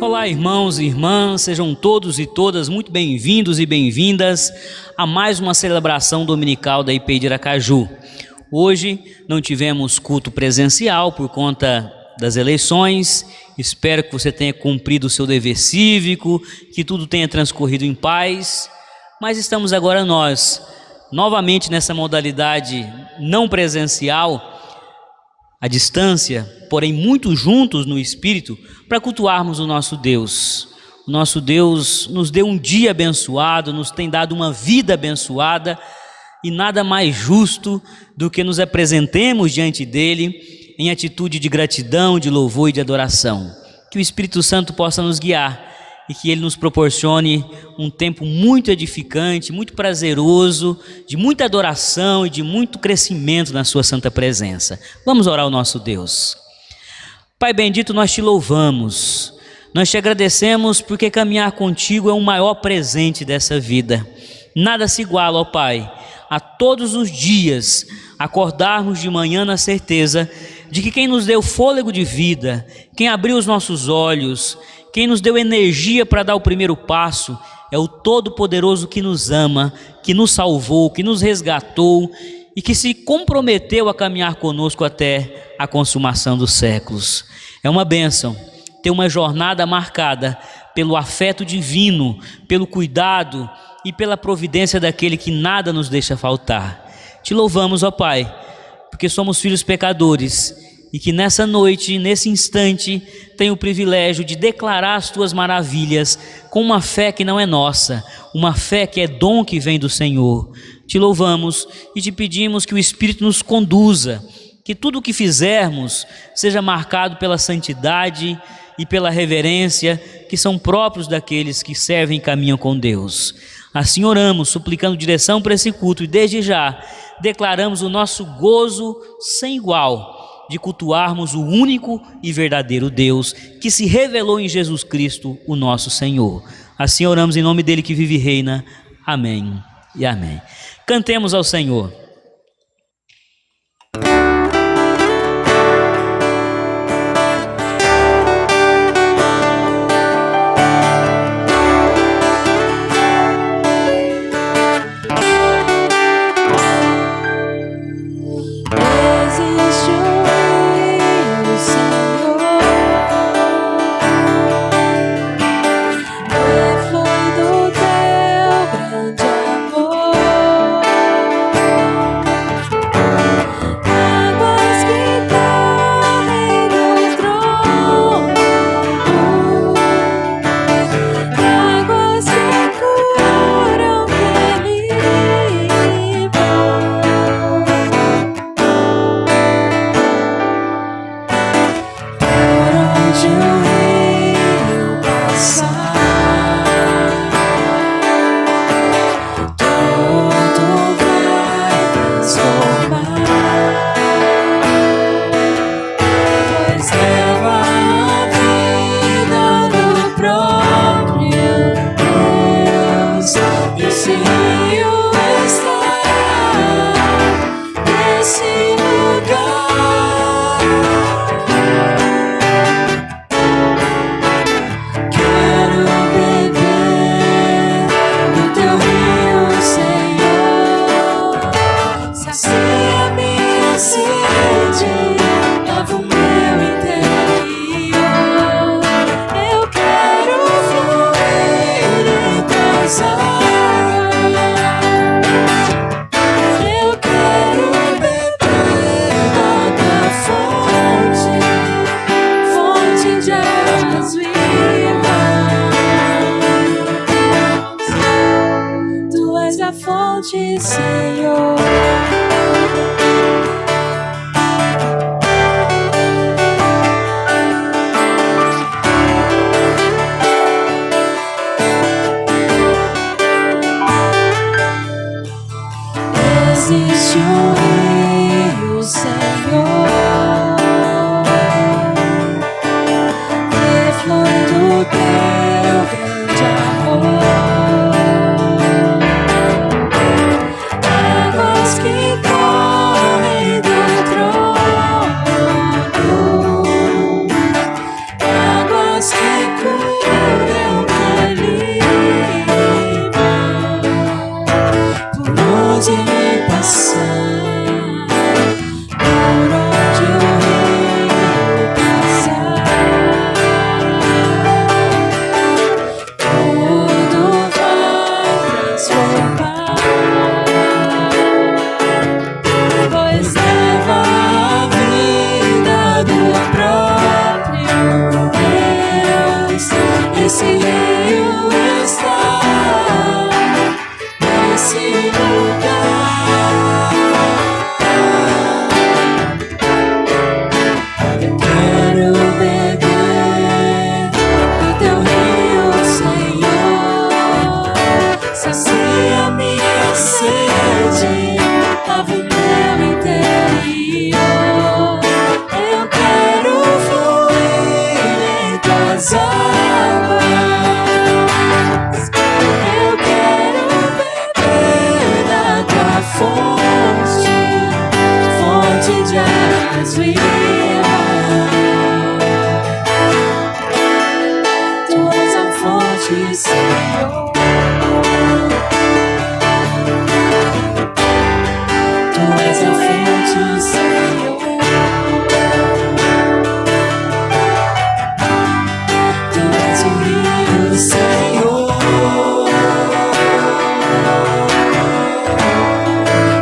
Olá, irmãos e irmãs, sejam todos e todas muito bem-vindos e bem-vindas a mais uma celebração dominical da IPI de Aracaju. Hoje não tivemos culto presencial por conta das eleições. Espero que você tenha cumprido o seu dever cívico, que tudo tenha transcorrido em paz. Mas estamos agora nós, novamente nessa modalidade não presencial, à distância, porém muito juntos no Espírito, para cultuarmos o nosso Deus. O nosso Deus nos deu um dia abençoado, nos tem dado uma vida abençoada, e nada mais justo do que nos apresentemos diante dele em atitude de gratidão, de louvor e de adoração. Que o Espírito Santo possa nos guiar e que ele nos proporcione um tempo muito edificante, muito prazeroso, de muita adoração e de muito crescimento na sua santa presença. Vamos orar ao nosso Deus. Pai bendito, nós te louvamos, nós te agradecemos porque caminhar contigo é o maior presente dessa vida. Nada se iguala, ó Pai, a todos os dias acordarmos de manhã na certeza de que quem nos deu fôlego de vida, quem abriu os nossos olhos, quem nos deu energia para dar o primeiro passo, é o Todo-Poderoso que nos ama, que nos salvou, que nos resgatou e que se comprometeu a caminhar conosco até a consumação dos séculos. É uma bênção ter uma jornada marcada pelo afeto divino, pelo cuidado e pela providência daquele que nada nos deixa faltar. Te louvamos, ó Pai, porque somos filhos pecadores e que nessa noite, nesse instante, tenho o privilégio de declarar as tuas maravilhas com uma fé que não é nossa, uma fé que é dom que vem do Senhor. Te louvamos e te pedimos que o Espírito nos conduza, que tudo o que fizermos seja marcado pela santidade e pela reverência que são próprios daqueles que servem e caminham com Deus. Assim oramos, suplicando direção para esse culto, e desde já declaramos o nosso gozo sem igual de cultuarmos o único e verdadeiro Deus que se revelou em Jesus Cristo, o nosso Senhor. Assim oramos em nome dele que vive e reina. Amém e amém. Cantemos ao Senhor. Foi do teu grande amor. onde as vivas. Tu és a fonte, Senhor. Tu és a fonte, Senhor. Tu és o rio, Senhor.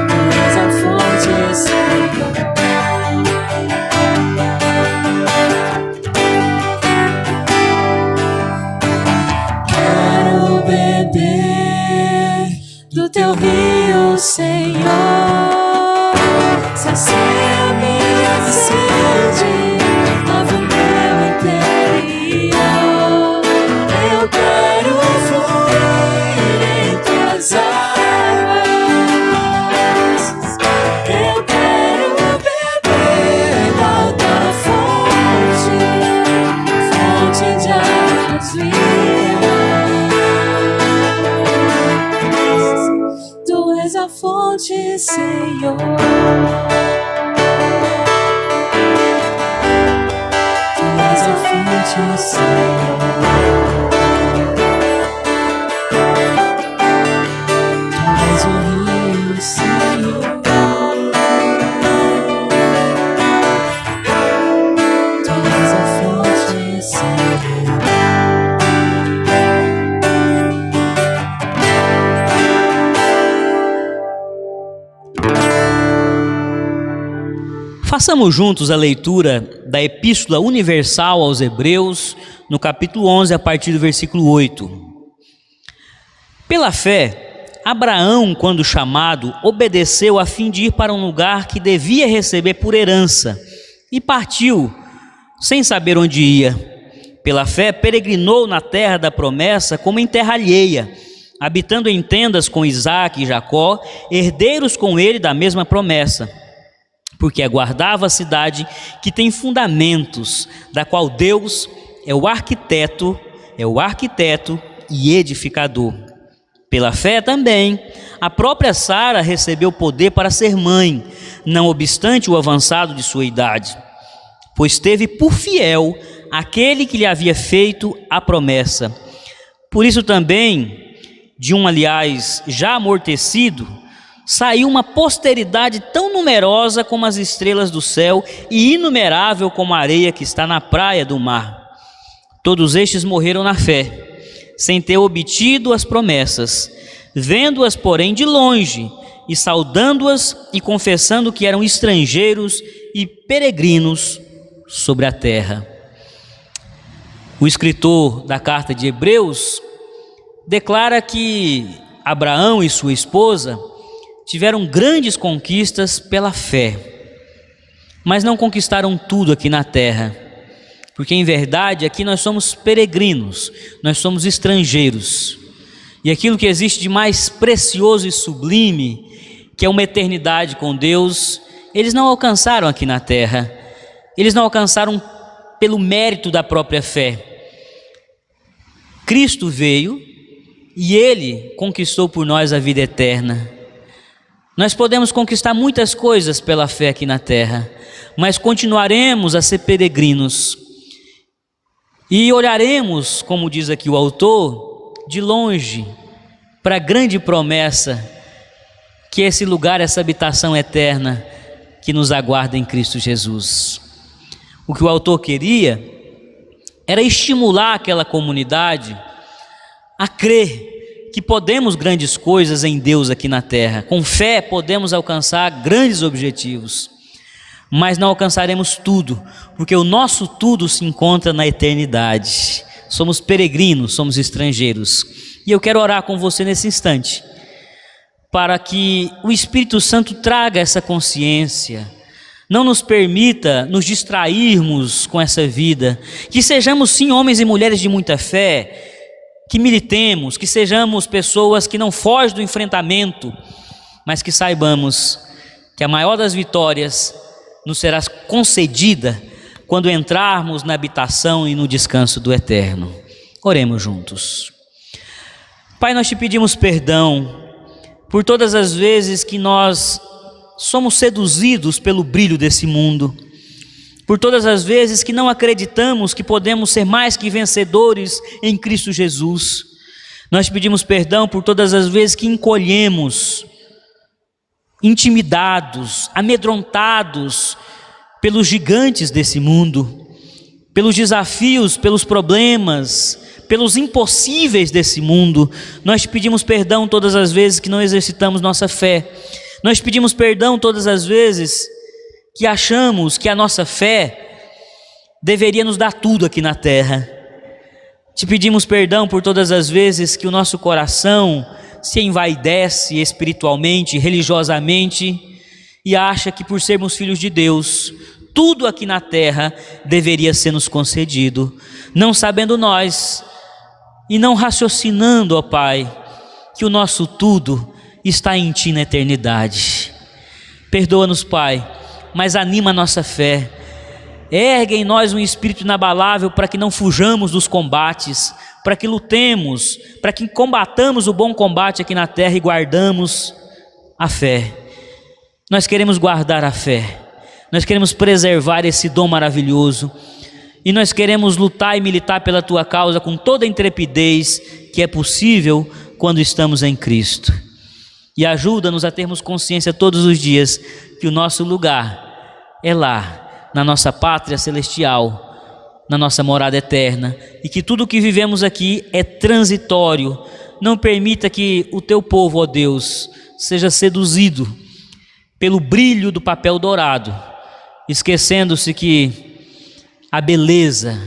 Tu és a fonte, Senhor. Quero beber do teu rio, Senhor. Sacia minha sede, lava o meu interior. Eu quero fluir em tuas águas. Eu quero beber da tua fonte, fonte de águas vivas. Tu és a fonte, Senhor. Tu és a fonte, Senhor. Tu és o rio, Senhor. Tu és a fonte, Senhor. Façamos juntos a leitura da Epístola Universal aos Hebreus, no capítulo 11, a partir do versículo 8. Pela fé, Abraão, quando chamado, obedeceu a fim de ir para um lugar que devia receber por herança, e partiu, sem saber onde ia. Pela fé, peregrinou na terra da promessa como em terra alheia, habitando em tendas com Isaque e Jacó, herdeiros com ele da mesma promessa, porque aguardava a cidade que tem fundamentos, da qual Deus é o arquiteto e edificador. Pela fé também, a própria Sara recebeu poder para ser mãe, não obstante o avançado de sua idade, pois teve por fiel aquele que lhe havia feito a promessa. Por isso também, de um aliás já amortecido, saiu uma posteridade tão numerosa como as estrelas do céu e inumerável como a areia que está na praia do mar. Todos estes morreram na fé, sem ter obtido as promessas, vendo-as, porém, de longe, e saudando-as e confessando que eram estrangeiros e peregrinos sobre a terra. O escritor da carta de Hebreus declara que Abraão e sua esposa tiveram grandes conquistas pela fé, mas não conquistaram tudo aqui na terra, porque em verdade aqui nós somos peregrinos, nós somos estrangeiros, e aquilo que existe de mais precioso e sublime, que é uma eternidade com Deus, eles não alcançaram aqui na terra, eles não alcançaram pelo mérito da própria fé. Cristo veio e Ele conquistou por nós a vida eterna. Nós podemos conquistar muitas coisas pela fé aqui na terra, mas continuaremos a ser peregrinos e olharemos, como diz aqui o autor, de longe para a grande promessa, que esse lugar, essa habitação eterna que nos aguarda em Cristo Jesus. O que o autor queria era estimular aquela comunidade a crer que podemos grandes coisas em Deus aqui na terra. Com fé podemos alcançar grandes objetivos, mas não alcançaremos tudo, porque o nosso tudo se encontra na eternidade. Somos peregrinos, somos estrangeiros. E eu quero orar com você nesse instante, para que o Espírito Santo traga essa consciência, não nos permita nos distrairmos com essa vida, que sejamos sim homens e mulheres de muita fé, que militemos, que sejamos pessoas que não fogem do enfrentamento, mas que saibamos que a maior das vitórias nos será concedida quando entrarmos na habitação e no descanso do Eterno. Oremos juntos. Pai, nós te pedimos perdão por todas as vezes que nós somos seduzidos pelo brilho desse mundo, por todas as vezes que não acreditamos que podemos ser mais que vencedores em Cristo Jesus. Nós pedimos perdão por todas as vezes que encolhemos, intimidados, amedrontados pelos gigantes desse mundo, pelos desafios, pelos problemas, pelos impossíveis desse mundo. Nós pedimos perdão todas as vezes que não exercitamos nossa fé. Nós pedimos perdão todas as vezes que achamos que a nossa fé deveria nos dar tudo aqui na terra. Te pedimos perdão por todas as vezes que o nosso coração se envaidece espiritualmente, religiosamente, e acha que por sermos filhos de Deus, tudo aqui na terra deveria ser nos concedido, não sabendo nós e não raciocinando, ó Pai, que o nosso tudo está em Ti na eternidade. Perdoa-nos, Pai, mas anima a nossa fé, ergue em nós um espírito inabalável para que não fujamos dos combates, para que lutemos, para que combatamos o bom combate aqui na terra e guardamos a fé. Nós queremos guardar a fé, nós queremos preservar esse dom maravilhoso, e nós queremos lutar e militar pela Tua causa com toda a intrepidez que é possível quando estamos em Cristo. E ajuda-nos a termos consciência todos os dias que o nosso lugar é lá, na nossa pátria celestial, na nossa morada eterna, e que tudo o que vivemos aqui é transitório. Não permita que o Teu povo, ó Deus, seja seduzido pelo brilho do papel dourado, esquecendo-se que a beleza,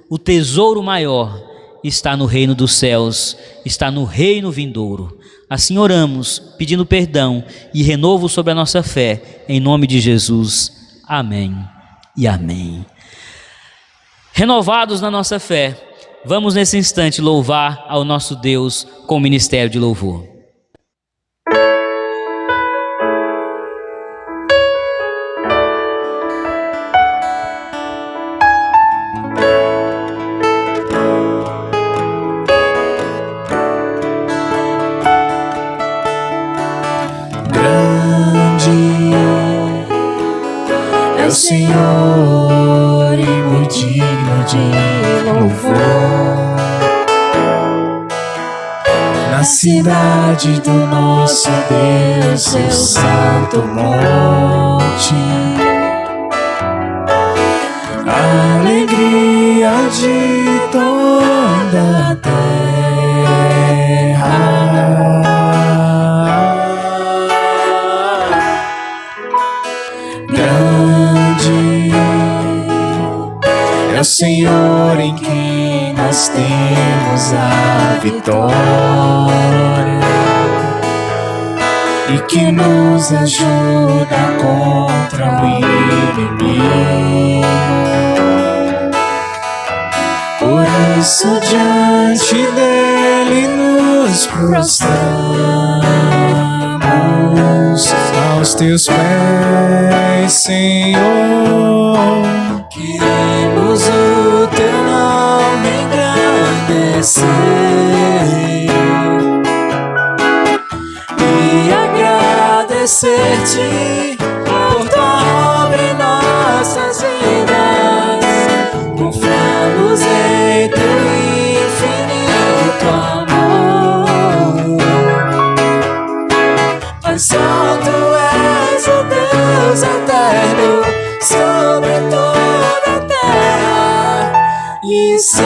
o tesouro maior está no reino dos céus, está no reino vindouro. Assim oramos, pedindo perdão e renovo sobre a nossa fé, em nome de Jesus. Amém e amém. Renovados na nossa fé, vamos nesse instante louvar ao nosso Deus com o ministério de louvor. O Senhor e muito digno de louvor, na cidade do nosso Deus, seu santo monte, a alegria de toda a terra. É o Senhor em quem nós temos a vitória e que nos ajuda contra o inimigo. Por isso diante dele nos prostramos aos teus pés, Senhor. Queremos o teu nome engrandecer e agradecer-te por tua obra em nossas vidas. Confiamos em teu infinito amor, pois só tu és o Deus eterno sobre toda a terra e céu.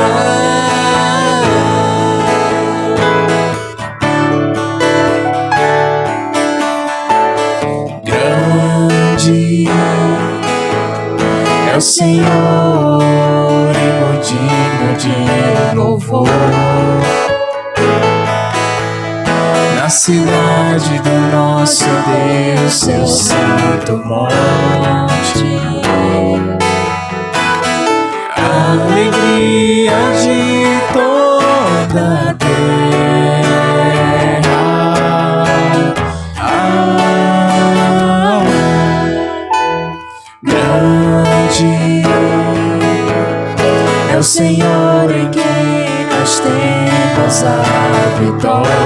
Grande é o Senhor e muito digno de louvor, na cidade do nosso Deus, seu santo monte, a alegria de toda a terra. Grande é o Senhor em quem nós temos a vitória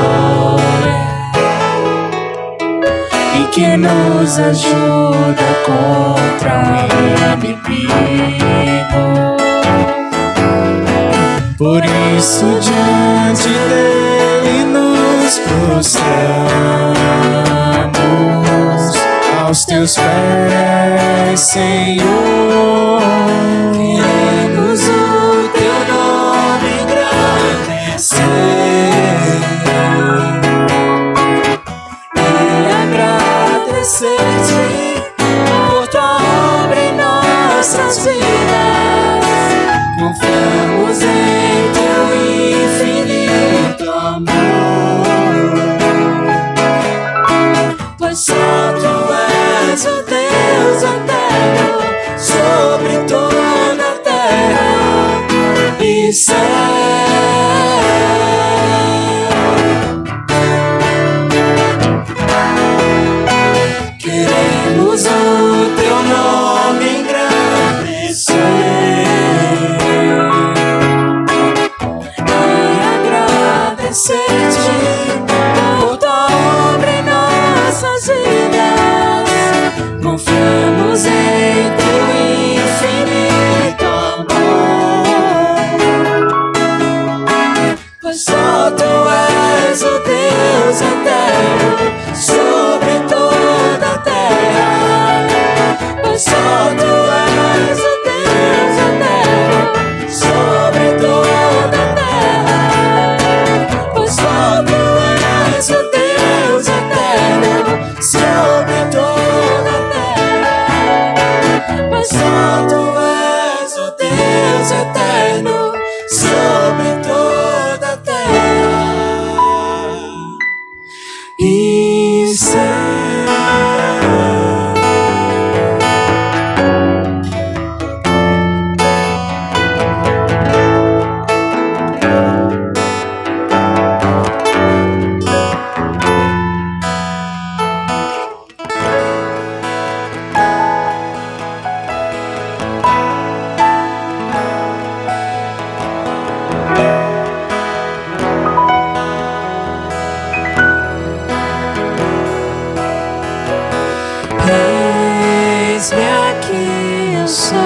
que nos ajuda contra o inimigo. Por isso diante dele nos prostramos aos teus pés, Senhor. Queremos o teu nome engrandecer e agradecer-te por tua obra em nossas vidas. Confiamos em teu infinito amor, pois só tu és o Deus eterno sobre toda a terra e céu. Queremos o teu nome engrandecer por tua obra em nossas vidas. Confiamos em teu infinito amor, pois só tu és o Deus eterno sobre toda a terra. Pois só tu és o Deus eterno sobre toda a terra. Só tu és o Deus eterno sobre toda a terra. Mas só tu és o Deus eterno sobre toda a terra e céu. Eis-me aqui, eu sou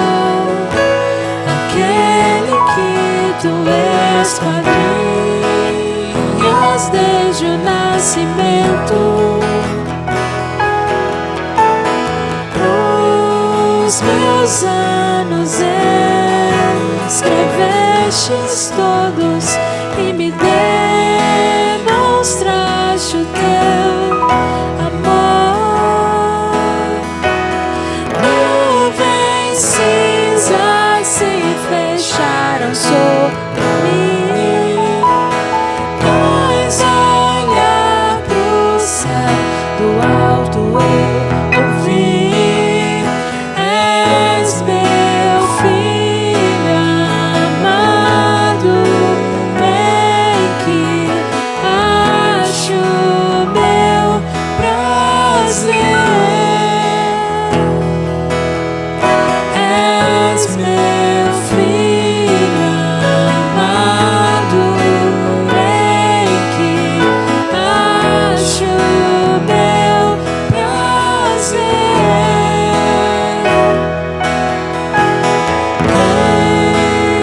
aquele que tu esquadrinhas desde o nascimento. Os meus anos escrevestes todos e me demonstraste o teu amor. Nuvens cinzas se fecharam sobre mim, mas olhar pro céu do alto eu ouvi. És meu filho amado, bem que acho meu prazer. És meu filho amado, bem que acho meu prazer.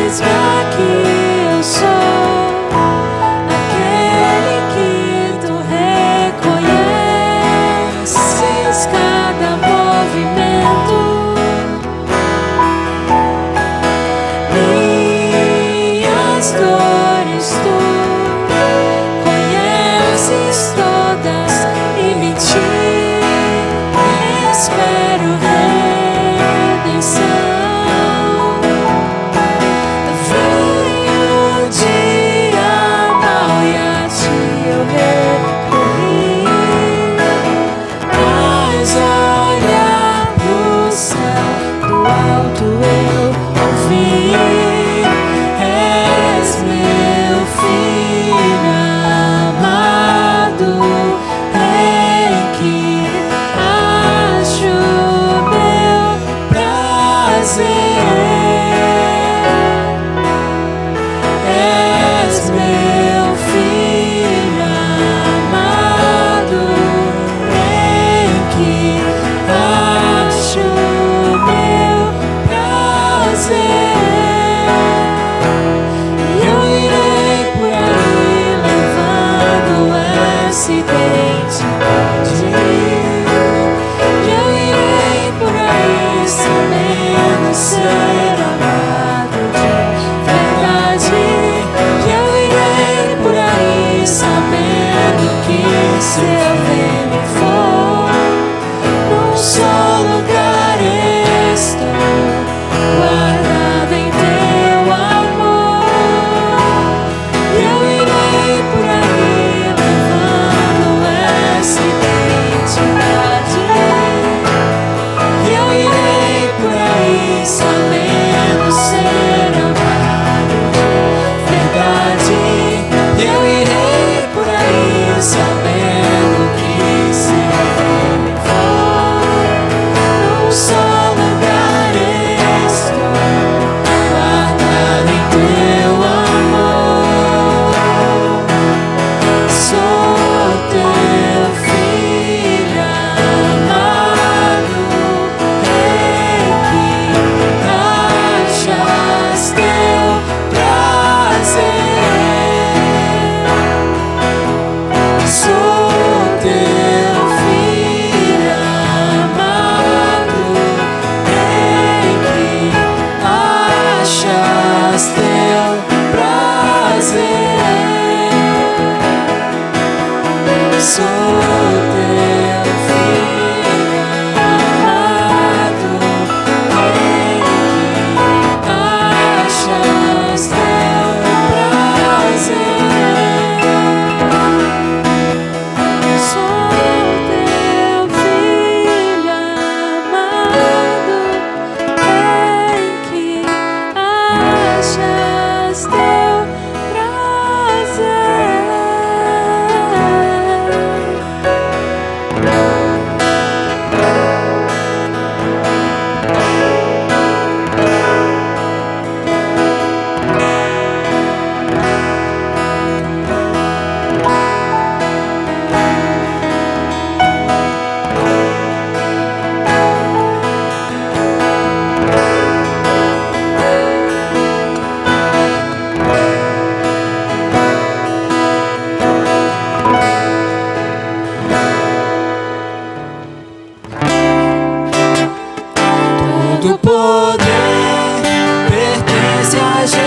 Eis-me aqui, eu sou aquele que tu reconheces cada movimento. Minhas dores tu conheces todas e me te espero redenção. Veio o dia mau e a ti eu recorri, mas olhar pro céu do alto eu ouvi. És meu filho amado, em que acho meu prazer. És meu filho amado, em que menos ser amado de verdade. E eu irei por aí sabendo que se eu ver for, num só lugar estou, guardado em teu amor. E eu irei por aí levando essa identidade. E eu irei por aí sabendo ser amado de verdade. E eu irei por aí sabendo que se eu for, num só lugar estou, guardado em teu amor. Sou teu filho amado, rei que achas teu prazer. Sou teu filho amado, rei que achas teu prazer. Sou teu filho amado, rei que achas teu prazer. Sou teu filho amado, rei que achas teu prazer. Todo poder pertence a Jesus.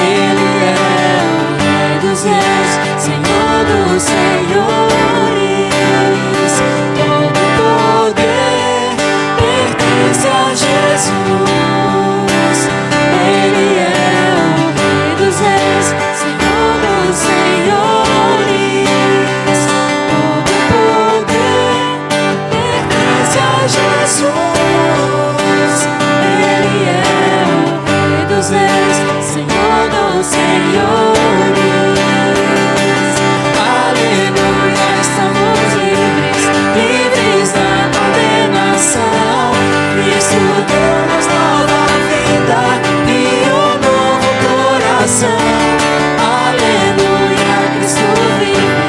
Ele é o Rei dos Reis, Senhor dos Senhores. Todo poder pertence a Jesus. Ele é o Rei dos Reis, Senhor dos Senhores. Todo poder pertence a Jesus. Ele é o Rei dos Reis, Senhor dos Senhores. Aleluia, estamos livres, livres da condenação. Cristo deu-nos nova vida e um novo coração. Aleluia, Cristo vive,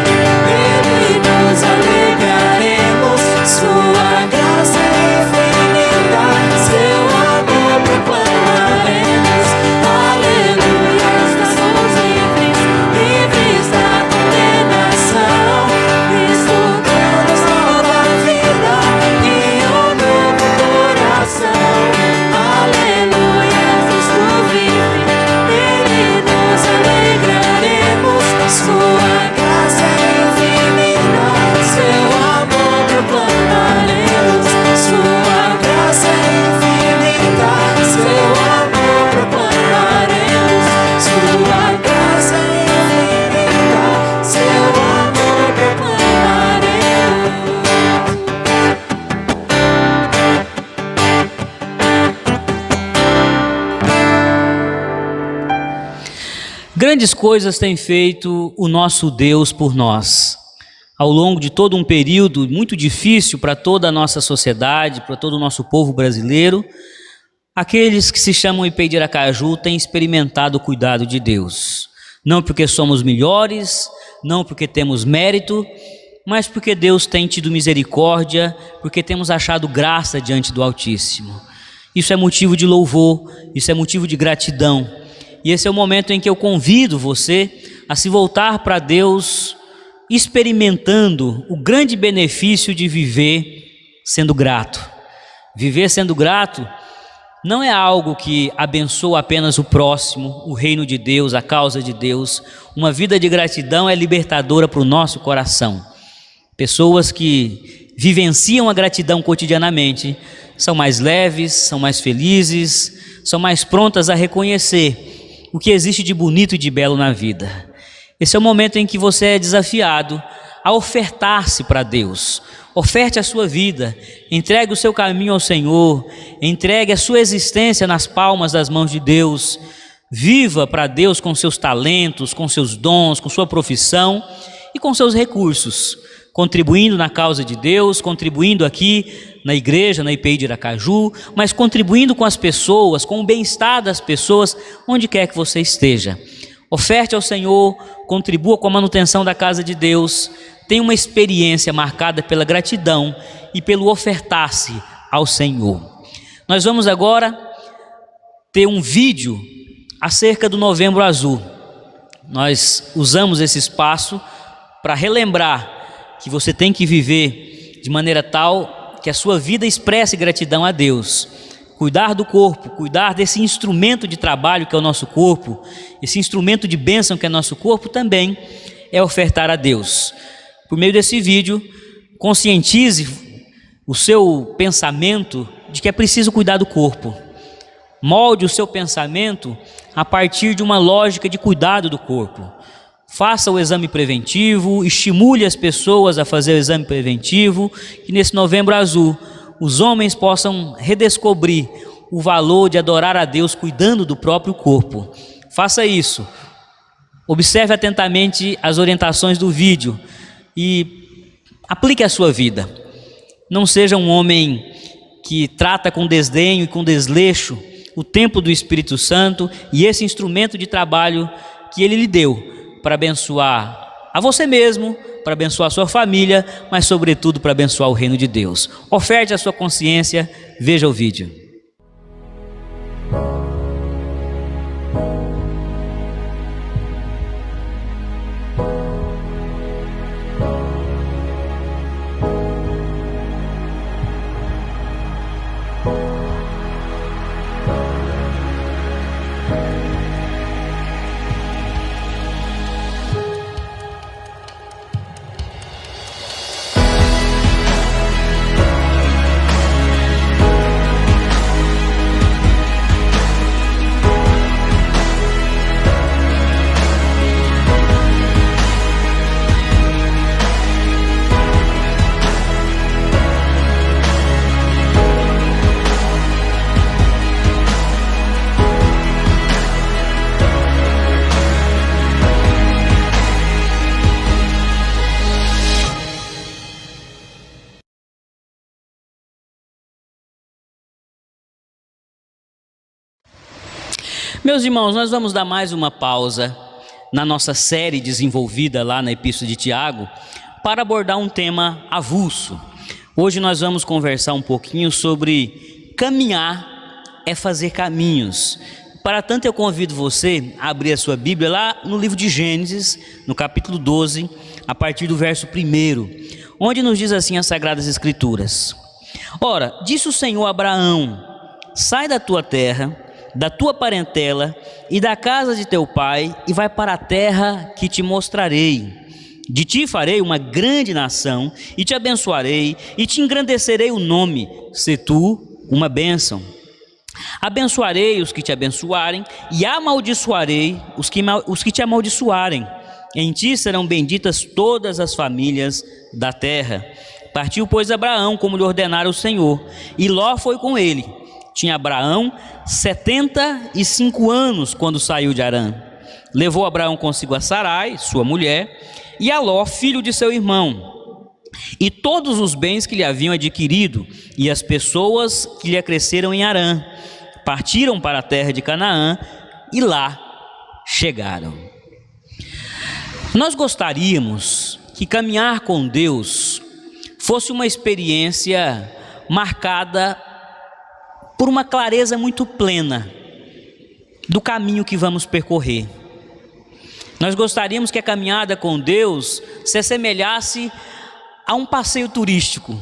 nele nos alegraremos. Sua graça é infinita, seu amor proclamaremos. Aleluia, estamos livres, livres da condenação. Cristo deu-nos nova vida e um novo coração. Aleluia, Cristo vive, nele nos alegraremos. Sua graça é infinita, seu amor proclamaremos. Sua graça é infinita, seu amor proclamaremos. Sua graça é infinita, seu amor proclamaremos. Grandes coisas tem feito o nosso Deus por nós. Ao longo de todo um período muito difícil para toda a nossa sociedade, para todo o nosso povo brasileiro, aqueles que se chamam IPEI de Aracaju têm experimentado o cuidado de Deus. Não porque somos melhores, não porque temos mérito, mas porque Deus tem tido misericórdia, porque temos achado graça diante do Altíssimo. Isso é motivo de louvor, isso é motivo de gratidão. E esse é o momento em que eu convido você a se voltar para Deus, experimentando o grande benefício de viver sendo grato, Viver sendo grato não é algo que abençoa apenas o próximo, o reino de Deus, a causa de Deus. Uma vida de gratidão é libertadora para o nosso coração. Pessoas que vivenciam a gratidão cotidianamente são mais leves, são mais felizes, são mais prontas a reconhecer o que existe de bonito e de belo na vida. Esse é o momento em que você é desafiado a ofertar-se para Deus. Oferte a sua vida, entregue o seu caminho ao Senhor, entregue a sua existência nas palmas das mãos de Deus. Viva para Deus com seus talentos, com seus dons, com sua profissão e com seus recursos, contribuindo na causa de Deus, contribuindo aqui na igreja, na IPI de Aracaju, mas contribuindo com as pessoas, com o bem-estar das pessoas, onde quer que você esteja. Oferte ao Senhor, contribua com a manutenção da casa de Deus, tenha uma experiência marcada pela gratidão e pelo ofertar-se ao Senhor. Nós vamos agora ter um vídeo acerca do Novembro Azul. Nós usamos esse espaço para relembrar que você tem que viver de maneira tal que a sua vida expresse gratidão a Deus. Cuidar do corpo, cuidar desse instrumento de trabalho que é o nosso corpo, esse instrumento de bênção que é nosso corpo também é ofertar a Deus. Por meio desse vídeo, conscientize o seu pensamento de que é preciso cuidar do corpo. Molde o seu pensamento a partir de uma lógica de cuidado do corpo. Faça o exame preventivo, estimule as pessoas a fazer o exame preventivo, que nesse Novembro Azul os homens possam redescobrir o valor de adorar a Deus cuidando do próprio corpo. Faça isso. Observe atentamente as orientações do vídeo e aplique a sua vida. Não seja um homem que trata com desdenho e com desleixo o templo do Espírito Santo e esse instrumento de trabalho que Ele lhe deu para abençoar a você mesmo, para abençoar a sua família, mas sobretudo para abençoar o reino de Deus. Oferte a sua consciência, veja o vídeo. Meus irmãos, nós vamos dar mais uma pausa na nossa série desenvolvida lá na Epístola de Tiago para abordar um tema avulso. Hoje nós vamos conversar um pouquinho sobre caminhar é fazer caminhos. Para tanto eu convido você a abrir a sua Bíblia lá no livro de Gênesis, no capítulo 12, a partir do verso 1, onde nos diz assim as Sagradas Escrituras: Ora, disse o Senhor a Abraão: sai da tua terra, da tua parentela e da casa de teu pai, e vai para a terra que te mostrarei. De ti farei uma grande nação, e te abençoarei, e te engrandecerei o nome, se tu uma bênção. Abençoarei os que te abençoarem, e amaldiçoarei os que te amaldiçoarem. Em ti serão benditas todas as famílias da terra. Partiu, pois, Abraão, como lhe ordenara o Senhor, e Ló foi com ele. Tinha Abraão 75 anos quando saiu de Harã. Levou Abraão consigo a Sarai, sua mulher, e a Ló, filho de seu irmão, e todos os bens que lhe haviam adquirido, e as pessoas que lhe acresceram em Harã. Partiram para a terra de Canaã, e lá chegaram. Nós gostaríamos que caminhar com Deus fosse uma experiência marcada por uma clareza muito plena do caminho que vamos percorrer. Nós gostaríamos que a caminhada com Deus se assemelhasse a um passeio turístico,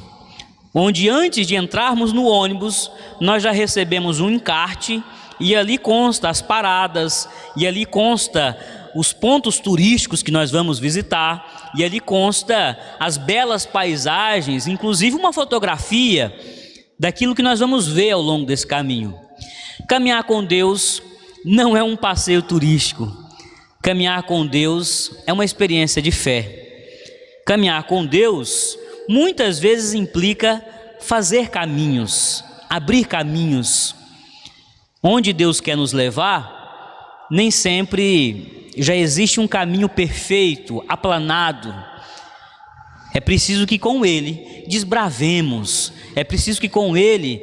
onde antes de entrarmos no ônibus, nós já recebemos um encarte, e ali consta as paradas, e ali consta os pontos turísticos que nós vamos visitar, e ali consta as belas paisagens, inclusive uma fotografia daquilo que nós vamos ver ao longo desse caminho. Caminhar com Deus não é um passeio turístico. Caminhar com Deus é uma experiência de fé. Caminhar com Deus muitas vezes implica fazer caminhos, abrir caminhos. Onde Deus quer nos levar, nem sempre já existe um caminho perfeito, aplanado. É preciso que com Ele desbravemos, é preciso que com Ele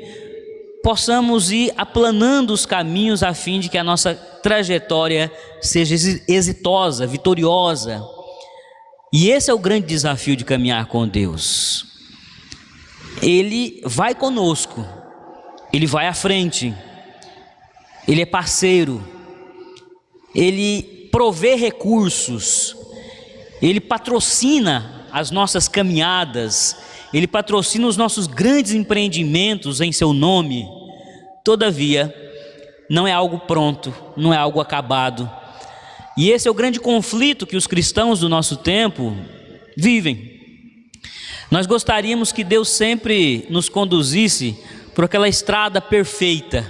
possamos ir aplanando os caminhos a fim de que a nossa trajetória seja exitosa, vitoriosa. E esse é o grande desafio de caminhar com Deus. Ele vai conosco, Ele vai à frente, Ele é parceiro, Ele provê recursos, Ele patrocina as nossas caminhadas, Ele patrocina os nossos grandes empreendimentos em seu nome. Todavia, não é algo pronto, não é algo acabado. E esse é o grande conflito que os cristãos do nosso tempo vivem. Nós gostaríamos que Deus sempre nos conduzisse por aquela estrada perfeita,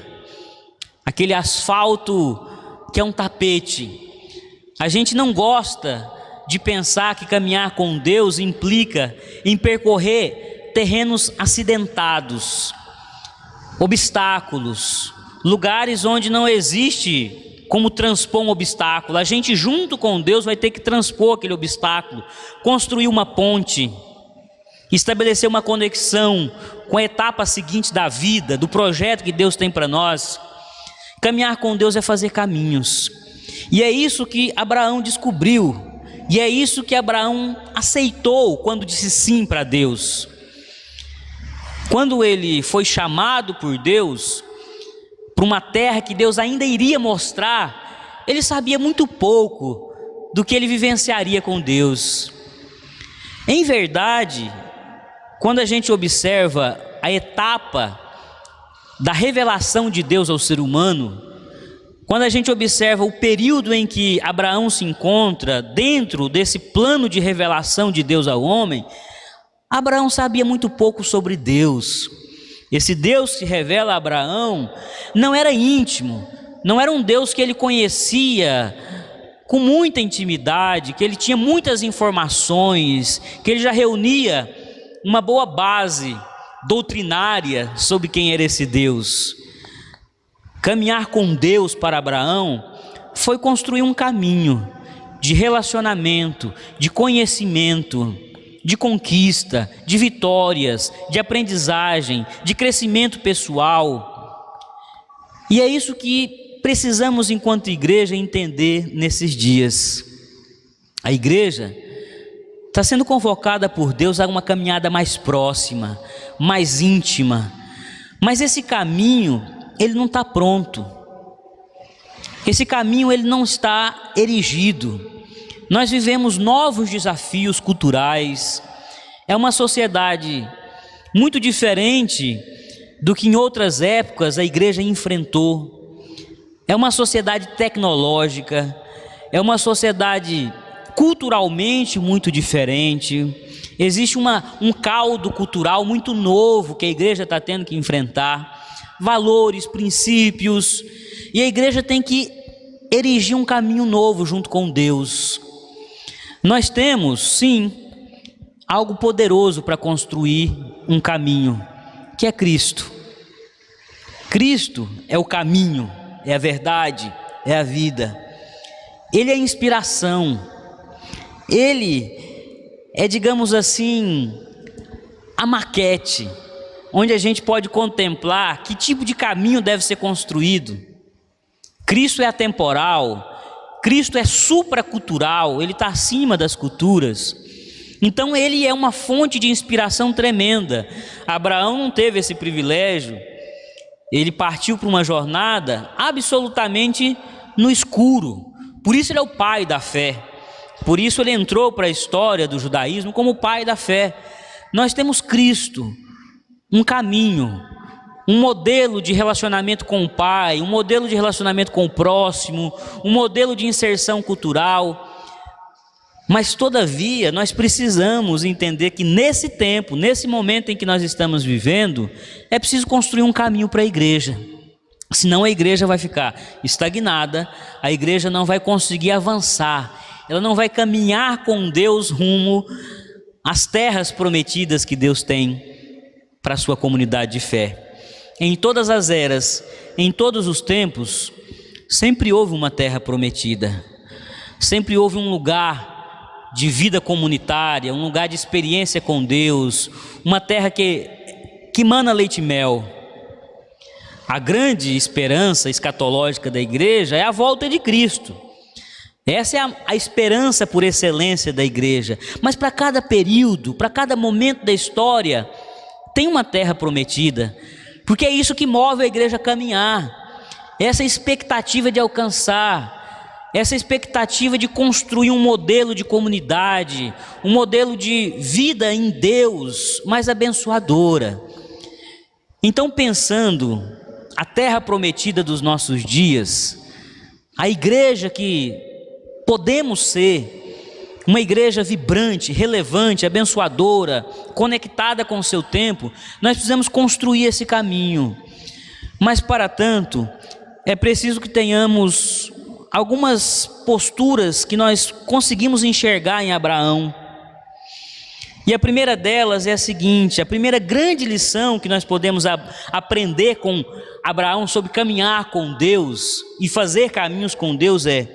aquele asfalto que é um tapete. A gente não gosta de pensar que caminhar com Deus implica em percorrer terrenos acidentados, obstáculos, lugares onde não existe como transpor um obstáculo. A gente junto com Deus vai ter que transpor aquele obstáculo, construir uma ponte, estabelecer uma conexão com a etapa seguinte da vida, do projeto que Deus tem para nós. Caminhar com Deus é fazer caminhos, e é isso que Abraão descobriu, e é isso que Abraão aceitou quando disse sim para Deus. Quando ele foi chamado por Deus para uma terra que Deus ainda iria mostrar, ele sabia muito pouco do que ele vivenciaria com Deus. Em verdade, quando a gente observa a etapa da revelação de Deus ao ser humano, quando a gente observa o período em que Abraão se encontra dentro desse plano de revelação de Deus ao homem, Abraão sabia muito pouco sobre Deus. Esse Deus que revela a Abraão não era íntimo, não era um Deus que ele conhecia com muita intimidade, que ele tinha muitas informações, que ele já reunia uma boa base doutrinária sobre quem era esse Deus. Caminhar com Deus para Abraão foi construir um caminho de relacionamento, de conhecimento, de conquista, de vitórias, de aprendizagem, de crescimento pessoal. E é isso que precisamos, enquanto igreja, entender nesses dias. A igreja está sendo convocada por Deus a uma caminhada mais próxima, mais íntima, mas esse caminho, ele não está pronto. Esse caminho, ele não está erigido. Nós vivemos novos desafios culturais, é uma sociedade muito diferente do que em outras épocas a igreja enfrentou. É uma sociedade tecnológica, é uma sociedade culturalmente muito diferente. Existe um caldo cultural muito novo que a igreja está tendo que enfrentar, valores, princípios, e a igreja tem que erigir um caminho novo junto com Deus. Nós temos, sim, algo poderoso para construir um caminho, que é Cristo. Cristo é o caminho, é a verdade, é a vida. Ele é a inspiração. Ele é, digamos assim, a maquete, onde a gente pode contemplar que tipo de caminho deve ser construído. Cristo é atemporal, Cristo é supracultural, Ele está acima das culturas. Então Ele é uma fonte de inspiração tremenda. Abraão não teve esse privilégio, ele partiu para uma jornada absolutamente no escuro, por isso ele é o pai da fé, por isso ele entrou para a história do judaísmo como o pai da fé. Nós temos Cristo, um caminho, um modelo de relacionamento com o Pai, um modelo de relacionamento com o próximo, um modelo de inserção cultural. Mas todavia nós precisamos entender que nesse tempo, nesse momento em que nós estamos vivendo, é preciso construir um caminho para a igreja. Senão a igreja vai ficar estagnada, a igreja não vai conseguir avançar, ela não vai caminhar com Deus rumo às terras prometidas que Deus tem para a sua comunidade de fé. Em todas as eras, em todos os tempos, sempre houve uma terra prometida, sempre houve um lugar de vida comunitária, um lugar de experiência com Deus, uma terra que mana leite e mel. A grande esperança escatológica da igreja é a volta de Cristo. Essa é a esperança por excelência da igreja. Mas para cada período, para cada momento da história, tem uma terra prometida, porque é isso que move a igreja a caminhar. Essa expectativa de alcançar, essa expectativa de construir um modelo de comunidade, um modelo de vida em Deus mais abençoadora. Então, pensando a terra prometida dos nossos dias, a igreja que podemos ser, uma igreja vibrante, relevante, abençoadora, conectada com o seu tempo, nós precisamos construir esse caminho. Mas para tanto, é preciso que tenhamos algumas posturas que nós conseguimos enxergar em Abraão. E a primeira delas é a seguinte: a primeira grande lição que nós podemos aprender com Abraão sobre caminhar com Deus e fazer caminhos com Deus é: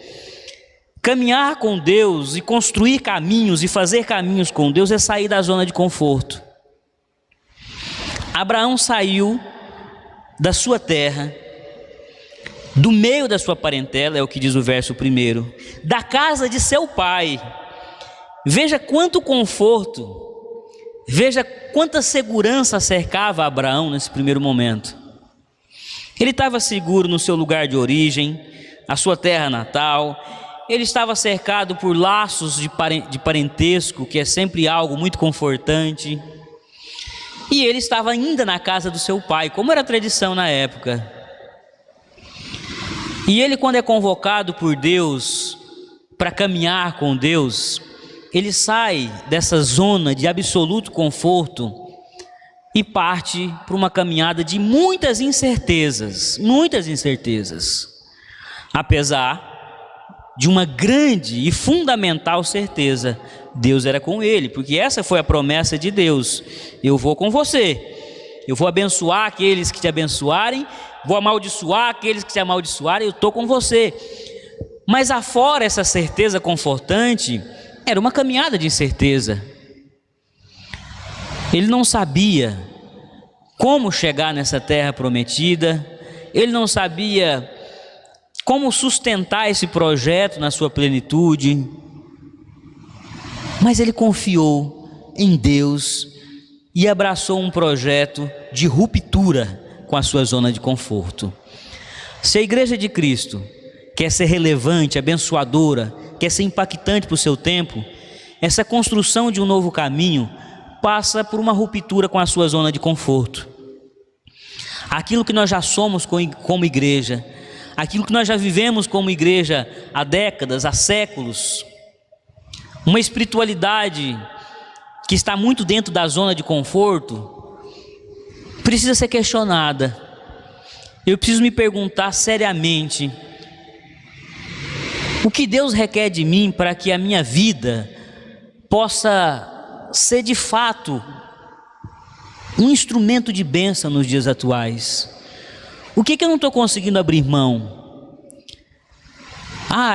caminhar com Deus e construir caminhos e fazer caminhos com Deus é sair da zona de conforto. Abraão saiu da sua terra, do meio da sua parentela, é o que diz o verso 1, da casa de seu pai. Veja quanto conforto, veja quanta segurança cercava Abraão nesse primeiro momento. Ele estava seguro no seu lugar de origem, a sua terra natal. Ele estava cercado por laços de parentesco, que é sempre algo muito confortante. E ele estava ainda na casa do seu pai, como era a tradição na época. E ele, quando é convocado por Deus para caminhar com Deus, ele sai dessa zona de absoluto conforto e parte para uma caminhada de muitas incertezas, apesar de uma grande e fundamental certeza: Deus era com ele, porque essa foi a promessa de Deus: eu vou com você, eu vou abençoar aqueles que te abençoarem, vou amaldiçoar aqueles que te amaldiçoarem, eu estou com você. Mas afora essa certeza confortante, era uma caminhada de incerteza. Ele não sabia como chegar nessa terra prometida, ele não sabia como sustentar esse projeto na sua plenitude, mas ele confiou em Deus e abraçou um projeto de ruptura com a sua zona de conforto. Se a igreja de Cristo quer ser relevante, abençoadora, quer ser impactante para o seu tempo, essa construção de um novo caminho passa por uma ruptura com a sua zona de conforto. Aquilo que nós já somos como igreja, aquilo que nós já vivemos como igreja há décadas, há séculos, uma espiritualidade que está muito dentro da zona de conforto, precisa ser questionada. Eu preciso me perguntar seriamente: o que Deus requer de mim para que a minha vida possa ser de fato um instrumento de bênção nos dias atuais? O que eu não estou conseguindo abrir mão?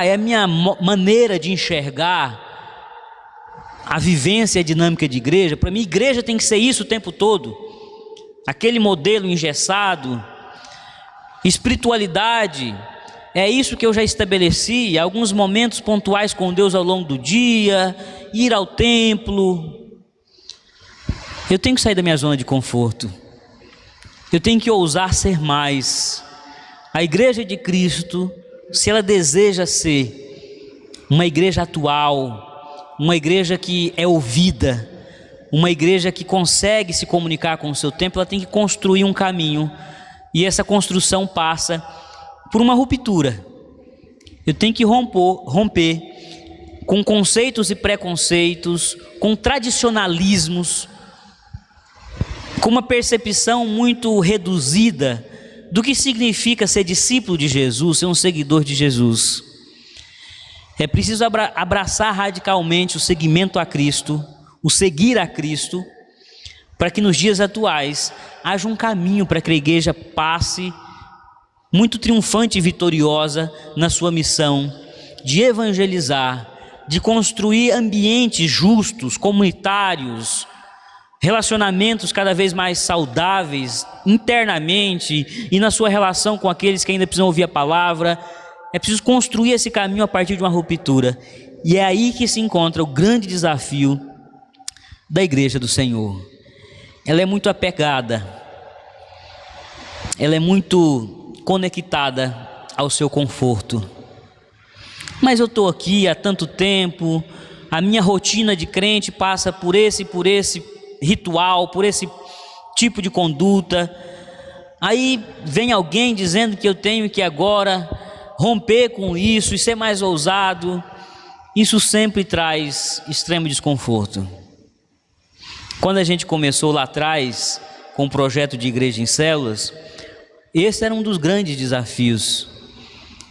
É a minha maneira de enxergar a vivência e a dinâmica de igreja. Para mim, igreja tem que ser isso o tempo todo, aquele modelo engessado. Espiritualidade é isso que eu já estabeleci, alguns momentos pontuais com Deus ao longo do dia, ir ao templo. Eu tenho que sair da minha zona de conforto, eu tenho que ousar ser mais. A igreja de Cristo, se ela deseja ser uma igreja atual, uma igreja que é ouvida, uma igreja que consegue se comunicar com o seu tempo, ela tem que construir um caminho, e essa construção passa por uma ruptura. Eu tenho que romper com conceitos e preconceitos, com tradicionalismos, com uma percepção muito reduzida do que significa ser discípulo de Jesus, ser um seguidor de Jesus. É preciso abraçar radicalmente o seguimento a Cristo, o seguir a Cristo, para que nos dias atuais haja um caminho para que a igreja passe muito triunfante e vitoriosa na sua missão de evangelizar, de construir ambientes justos, comunitários, relacionamentos cada vez mais saudáveis internamente e na sua relação com aqueles que ainda precisam ouvir a palavra. É preciso construir esse caminho a partir de uma ruptura, e é aí que se encontra o grande desafio da igreja do Senhor. Ela é muito apegada, ela é muito conectada ao seu conforto. Mas eu estou aqui há tanto tempo, a minha rotina de crente passa por esse ritual, por esse tipo de conduta. Aí vem alguém dizendo que eu tenho que agora romper com isso e ser mais ousado. Isso sempre traz extremo desconforto. Quando a gente começou lá atrás com o projeto de igreja em células, esse era um dos grandes desafios: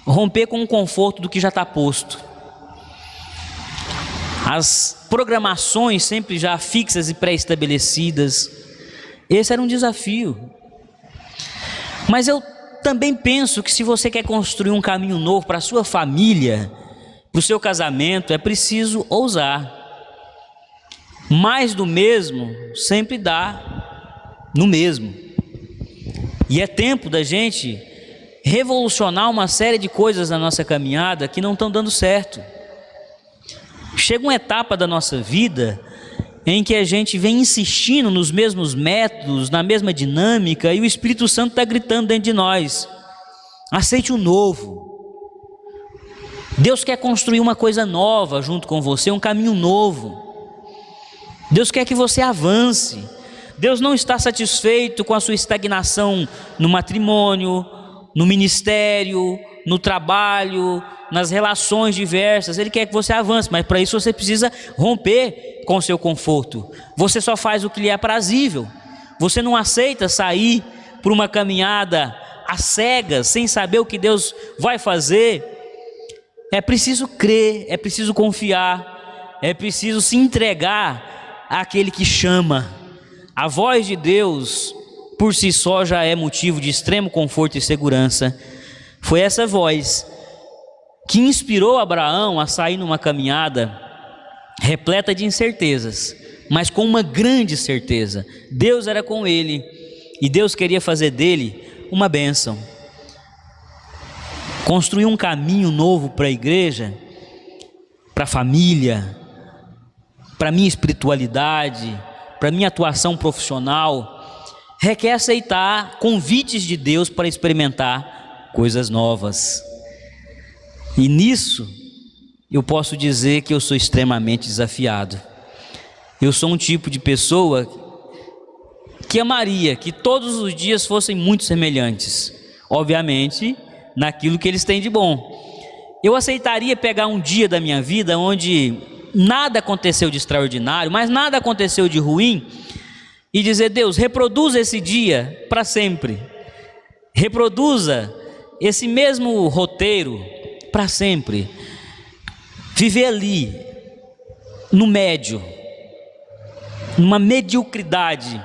romper com o conforto do que já está posto. As programações sempre já fixas e pré-estabelecidas. Esse era um desafio. Mas eu também penso que se você quer construir um caminho novo para a sua família, para o seu casamento, é preciso ousar. Mais do mesmo sempre dá no mesmo. E é tempo da gente revolucionar uma série de coisas na nossa caminhada que não estão dando certo. Chega uma etapa da nossa vida em que a gente vem insistindo nos mesmos métodos, na mesma dinâmica, e o Espírito Santo está gritando dentro de nós: aceite o novo. Deus quer construir uma coisa nova junto com você, um caminho novo. Deus quer que você avance. Deus não está satisfeito com a sua estagnação no matrimônio, no ministério, no trabalho, nas relações diversas. Ele quer que você avance, mas para isso você precisa romper com o seu conforto. Você só faz o que lhe é aprazível. Você não aceita sair por uma caminhada às cegas, sem saber o que Deus vai fazer. É preciso crer, é preciso confiar, é preciso se entregar àquele que chama. A voz de Deus por si só já é motivo de extremo conforto e segurança. Foi essa voz que inspirou Abraão a sair numa caminhada repleta de incertezas, mas com uma grande certeza: Deus era com ele e Deus queria fazer dele uma bênção. Construir um caminho novo para a igreja, para a família, para a minha espiritualidade, para a minha atuação profissional, requer aceitar convites de Deus para experimentar coisas novas. E nisso eu posso dizer que eu sou extremamente desafiado. Eu sou um tipo de pessoa que amaria que todos os dias fossem muito semelhantes, obviamente naquilo que eles têm de bom. Eu aceitaria pegar um dia da minha vida onde nada aconteceu de extraordinário, mas nada aconteceu de ruim, e dizer: Deus, reproduza esse dia para sempre, reproduza esse mesmo roteiro para sempre. Viver ali no médio, numa mediocridade,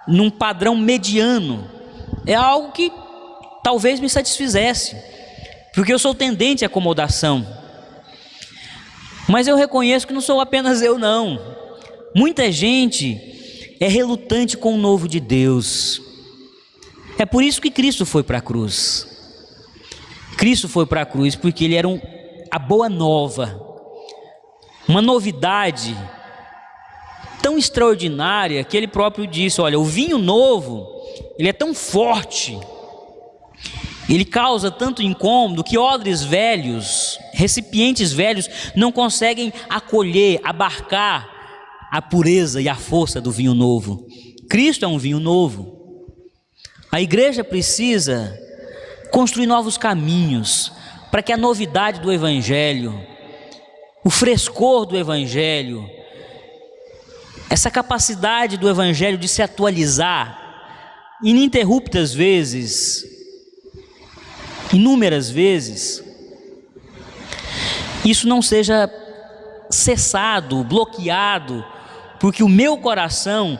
num padrão mediano, é algo que talvez me satisfizesse, porque eu sou tendente à acomodação. Mas eu reconheço que não sou apenas eu, não. Muita gente é relutante com o novo de Deus. É por isso que Cristo foi para a cruz. Cristo foi para a cruz porque ele era a boa nova, uma novidade tão extraordinária que ele próprio disse: olha, o vinho novo, ele é tão forte, ele causa tanto incômodo que odres velhos, recipientes velhos não conseguem acolher, abarcar a pureza e a força do vinho novo. Cristo é um vinho novo. A igreja precisa construir novos caminhos para que a novidade do Evangelho, o frescor do Evangelho, essa capacidade do Evangelho de se atualizar ininterruptas vezes, inúmeras vezes, isso não seja cessado, bloqueado, porque o meu coração,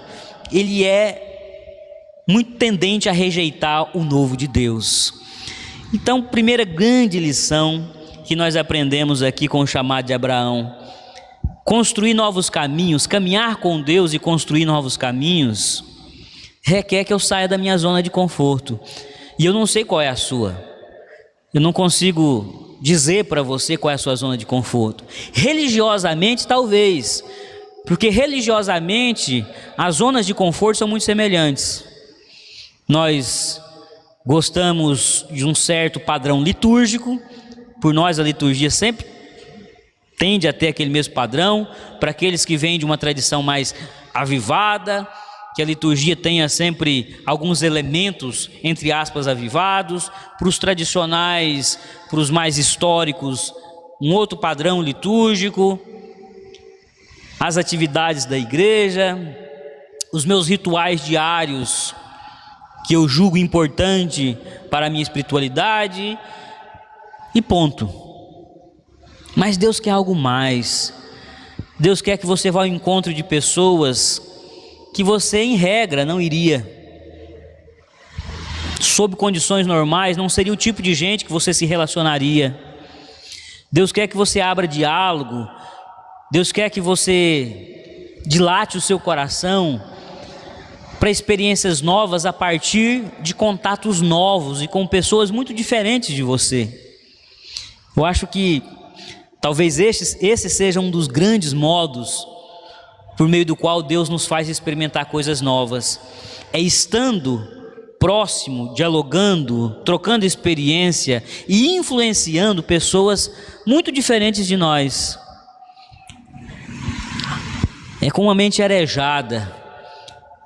ele é muito tendente a rejeitar o novo de Deus. Então, primeira grande lição que nós aprendemos aqui com o chamado de Abraão: construir novos caminhos, caminhar com Deus e construir novos caminhos, requer que eu saia da minha zona de conforto. E eu não sei qual é a sua. Eu não consigo dizer para você qual é a sua zona de conforto. Religiosamente, talvez, porque religiosamente as zonas de conforto são muito semelhantes. Nós gostamos de um certo padrão litúrgico. Por nós a liturgia sempre tende a ter aquele mesmo padrão. Para aqueles que vêm de uma tradição mais avivada, que a liturgia tenha sempre alguns elementos, entre aspas, avivados. Para os tradicionais, para os mais históricos, um outro padrão litúrgico. As atividades da igreja, os meus rituais diários, que eu julgo importante para a minha espiritualidade, e ponto. Mas Deus quer algo mais. Deus quer que você vá ao encontro de pessoas que você, em regra, não iria. Sob condições normais, não seria o tipo de gente que você se relacionaria. Deus quer que você abra diálogo. Deus quer que você dilate o seu coração para experiências novas a partir de contatos novos e com pessoas muito diferentes de você. Eu acho que talvez esse seja um dos grandes modos por meio do qual Deus nos faz experimentar coisas novas. É estando próximo, dialogando, trocando experiência e influenciando pessoas muito diferentes de nós. É com uma mente arejada,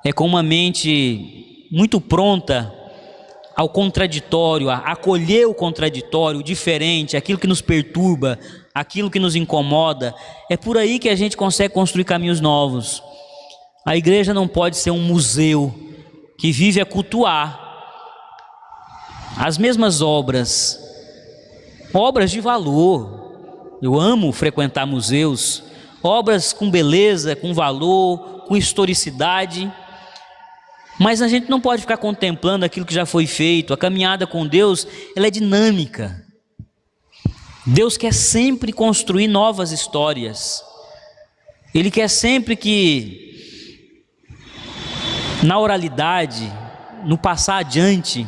é com uma mente muito pronta ao contraditório, a acolher o contraditório, o diferente, aquilo que nos perturba, aquilo que nos incomoda. É por aí que a gente consegue construir caminhos novos. A igreja não pode ser um museu que vive a cultuar as mesmas obras de valor. Eu amo frequentar museus, obras com beleza, com valor, com historicidade. Mas a gente não pode ficar contemplando aquilo que já foi feito. A caminhada com Deus, ela é dinâmica. Deus quer sempre construir novas histórias. Ele quer sempre que, na oralidade, no passar adiante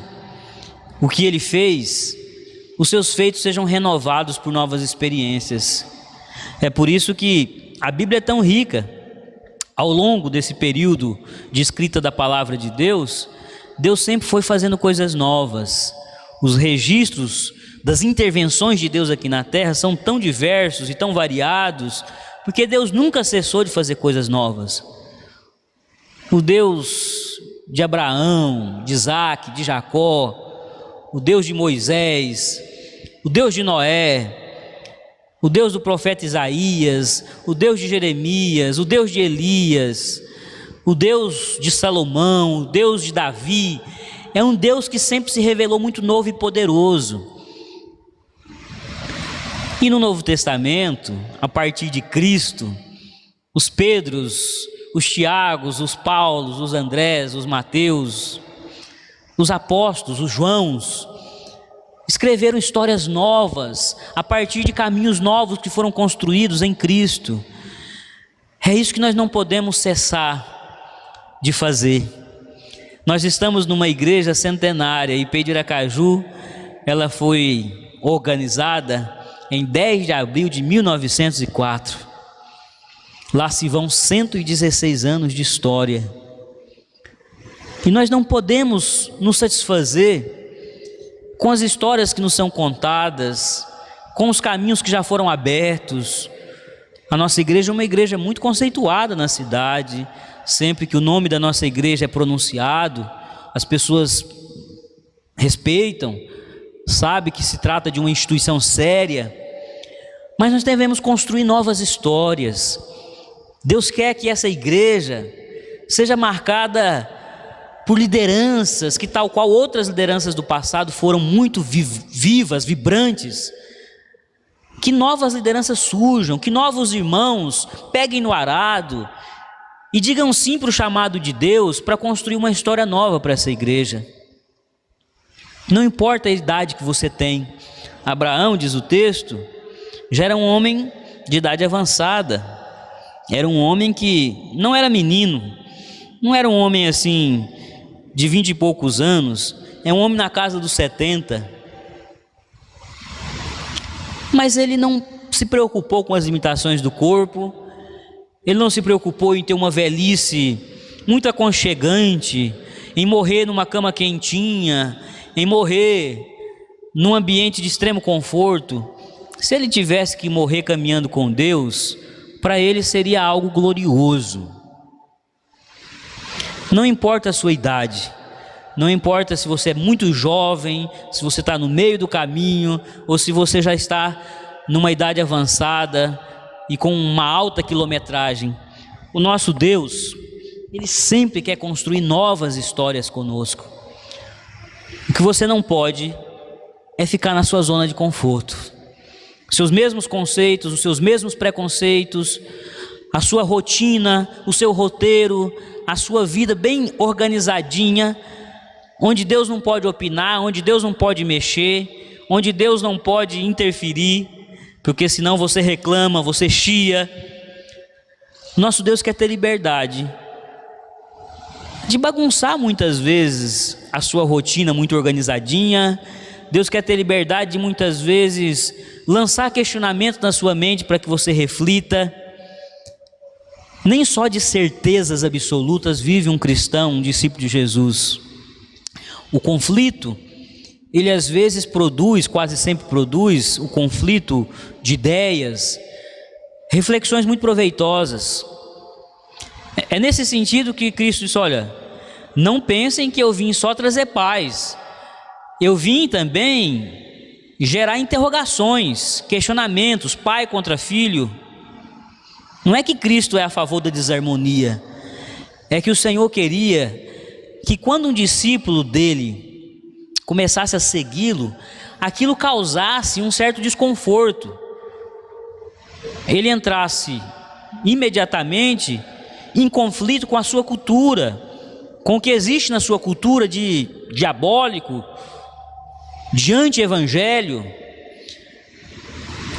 o que Ele fez, os seus feitos sejam renovados por novas experiências. É por isso que a Bíblia é tão rica. Ao longo desse período de escrita da palavra de Deus, Deus sempre foi fazendo coisas novas. Os registros das intervenções de Deus aqui na terra são tão diversos e tão variados, porque Deus nunca cessou de fazer coisas novas. O Deus de Abraão, de Isaac, de Jacó, o Deus de Moisés, o Deus de Noé, o Deus do profeta Isaías, o Deus de Jeremias, o Deus de Elias, o Deus de Salomão, o Deus de Davi, é um Deus que sempre se revelou muito novo e poderoso. E no Novo Testamento, a partir de Cristo, os Pedros, os Tiagos, os Paulos, os Andrés, os Mateus, os apóstolos, os Joãos, escreveram histórias novas, a partir de caminhos novos que foram construídos em Cristo. É isso que nós não podemos cessar de fazer. Nós estamos numa igreja centenária, e IPEI de Aracaju, ela foi organizada em 10 de abril de 1904. Lá se vão 116 anos de história. E nós não podemos nos satisfazer com as histórias que nos são contadas, com os caminhos que já foram abertos, A nossa igreja é uma igreja muito conceituada na cidade. Sempre que o nome da nossa igreja é pronunciado, as pessoas respeitam, sabem que se trata de uma instituição séria. Mas nós devemos construir novas histórias. Deus quer que essa igreja seja marcada por lideranças que, tal qual outras lideranças do passado, foram muito vivas, vibrantes. Que novas lideranças surjam, que novos irmãos peguem no arado e digam sim para o chamado de Deus para construir uma história nova para essa igreja. Não importa a idade que você tem. Abraão, diz o texto, já era um homem de idade avançada. Era um homem que não era menino, não era um homem assim de 20 e poucos anos, é um homem na casa dos 70. Mas ele não se preocupou com as limitações do corpo, ele não se preocupou em ter uma velhice muito aconchegante, em morrer numa cama quentinha, em morrer num ambiente de extremo conforto. Se ele tivesse que morrer caminhando com Deus, para ele seria algo glorioso. Não importa a sua idade, não importa se você é muito jovem, se você está no meio do caminho, ou se você já está numa idade avançada e com uma alta quilometragem. O nosso Deus, Ele sempre quer construir novas histórias conosco. O que você não pode é ficar na sua zona de conforto. Seus mesmos conceitos, os seus mesmos preconceitos, a sua rotina, o seu roteiro, a sua vida bem organizadinha, onde Deus não pode opinar, onde Deus não pode mexer, onde Deus não pode interferir, porque senão você reclama, você chia. Nosso Deus quer ter liberdade de bagunçar muitas vezes a sua rotina muito organizadinha. Deus quer ter liberdade de muitas vezes lançar questionamento na sua mente para que você reflita. Nem só de certezas absolutas vive um cristão, um discípulo de Jesus. O conflito, ele às vezes produz, quase sempre produz, o conflito de ideias, reflexões muito proveitosas. É nesse sentido que Cristo disse: olha, não pensem que eu vim só trazer paz, eu vim também gerar interrogações, questionamentos, pai contra filho. Não é que Cristo é a favor da desarmonia, é que o Senhor queria que quando um discípulo dele começasse a segui-lo, aquilo causasse um certo desconforto, ele entrasse imediatamente em conflito com a sua cultura, com o que existe na sua cultura de diabólico, de anti-evangelho.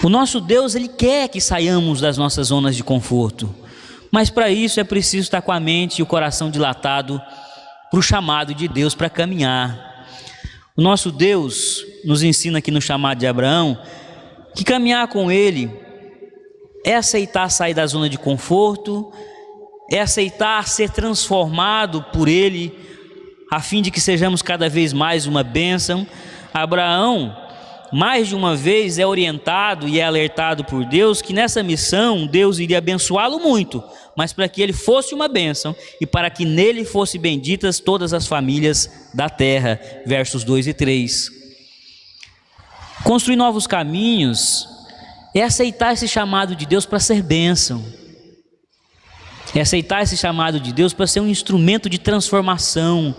O nosso Deus, Ele quer que saiamos das nossas zonas de conforto, mas para isso é preciso estar com a mente e o coração dilatado para o chamado de Deus para caminhar. O nosso Deus nos ensina aqui no chamado de Abraão que caminhar com Ele é aceitar sair da zona de conforto, é aceitar ser transformado por Ele, a fim de que sejamos cada vez mais uma bênção. Abraão, mais de uma vez, é orientado e é alertado por Deus que nessa missão Deus iria abençoá-lo muito, mas para que ele fosse uma bênção e para que nele fossem benditas todas as famílias da terra, versos 2 e 3. Construir novos caminhos é aceitar esse chamado de Deus para ser bênção, é aceitar esse chamado de Deus para ser um instrumento de transformação,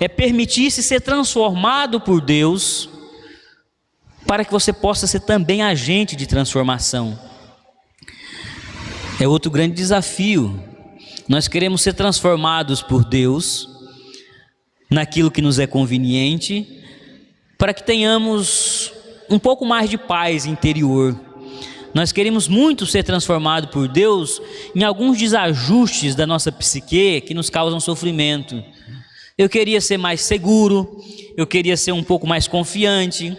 é permitir-se ser transformado por Deus, para que você possa ser também agente de transformação. É outro grande desafio. Nós queremos ser transformados por Deus naquilo que nos é conveniente, para que tenhamos um pouco mais de paz interior. Nós queremos muito ser transformados por Deus em alguns desajustes da nossa psique que nos causam sofrimento. Eu queria ser mais seguro, eu queria ser um pouco mais confiante,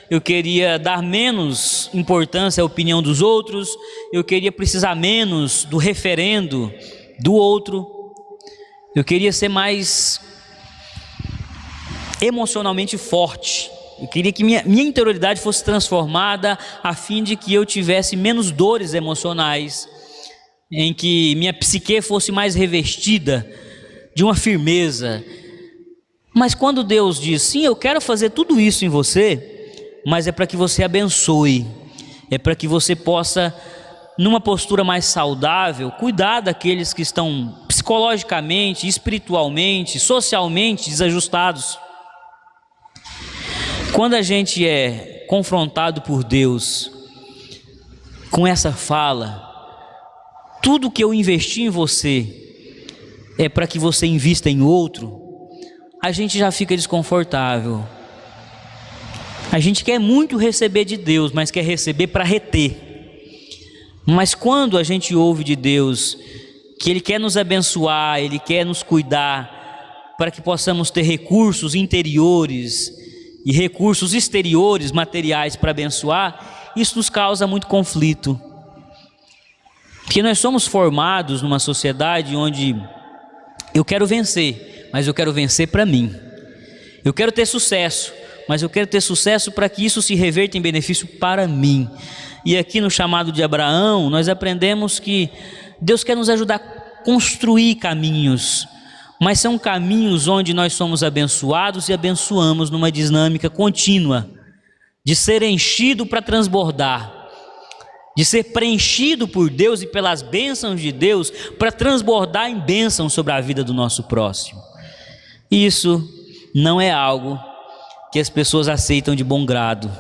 eu queria dar menos importância à opinião dos outros, eu queria precisar menos do referendo do outro, eu queria ser mais emocionalmente forte, Eu queria que minha interioridade fosse transformada a fim de que eu tivesse menos dores emocionais, em que minha psique fosse mais revestida de uma firmeza. Mas quando Deus diz, sim, eu quero fazer tudo isso em você, mas é para que você abençoe, é para que você possa, numa postura mais saudável, cuidar daqueles que estão psicologicamente, espiritualmente, socialmente desajustados. Quando a gente é confrontado por Deus com essa fala, tudo que eu investi em você é para que você invista em outro, a gente já fica desconfortável. A gente quer muito receber de Deus, mas quer receber para reter. Mas quando a gente ouve de Deus que Ele quer nos abençoar, Ele quer nos cuidar, para que possamos ter recursos interiores e recursos exteriores, materiais para abençoar, isso nos causa muito conflito. Porque nós somos formados numa sociedade onde eu quero vencer, mas eu quero vencer para mim. Eu quero ter sucesso, mas eu quero ter sucesso para que isso se reverta em benefício para mim. E aqui no chamado de Abraão, nós aprendemos que Deus quer nos ajudar a construir caminhos, mas são caminhos onde nós somos abençoados e abençoamos numa dinâmica contínua, de ser enchido para transbordar, de ser preenchido por Deus e pelas bênçãos de Deus para transbordar em bênçãos sobre a vida do nosso próximo. Isso não é algo que as pessoas aceitam de bom grado.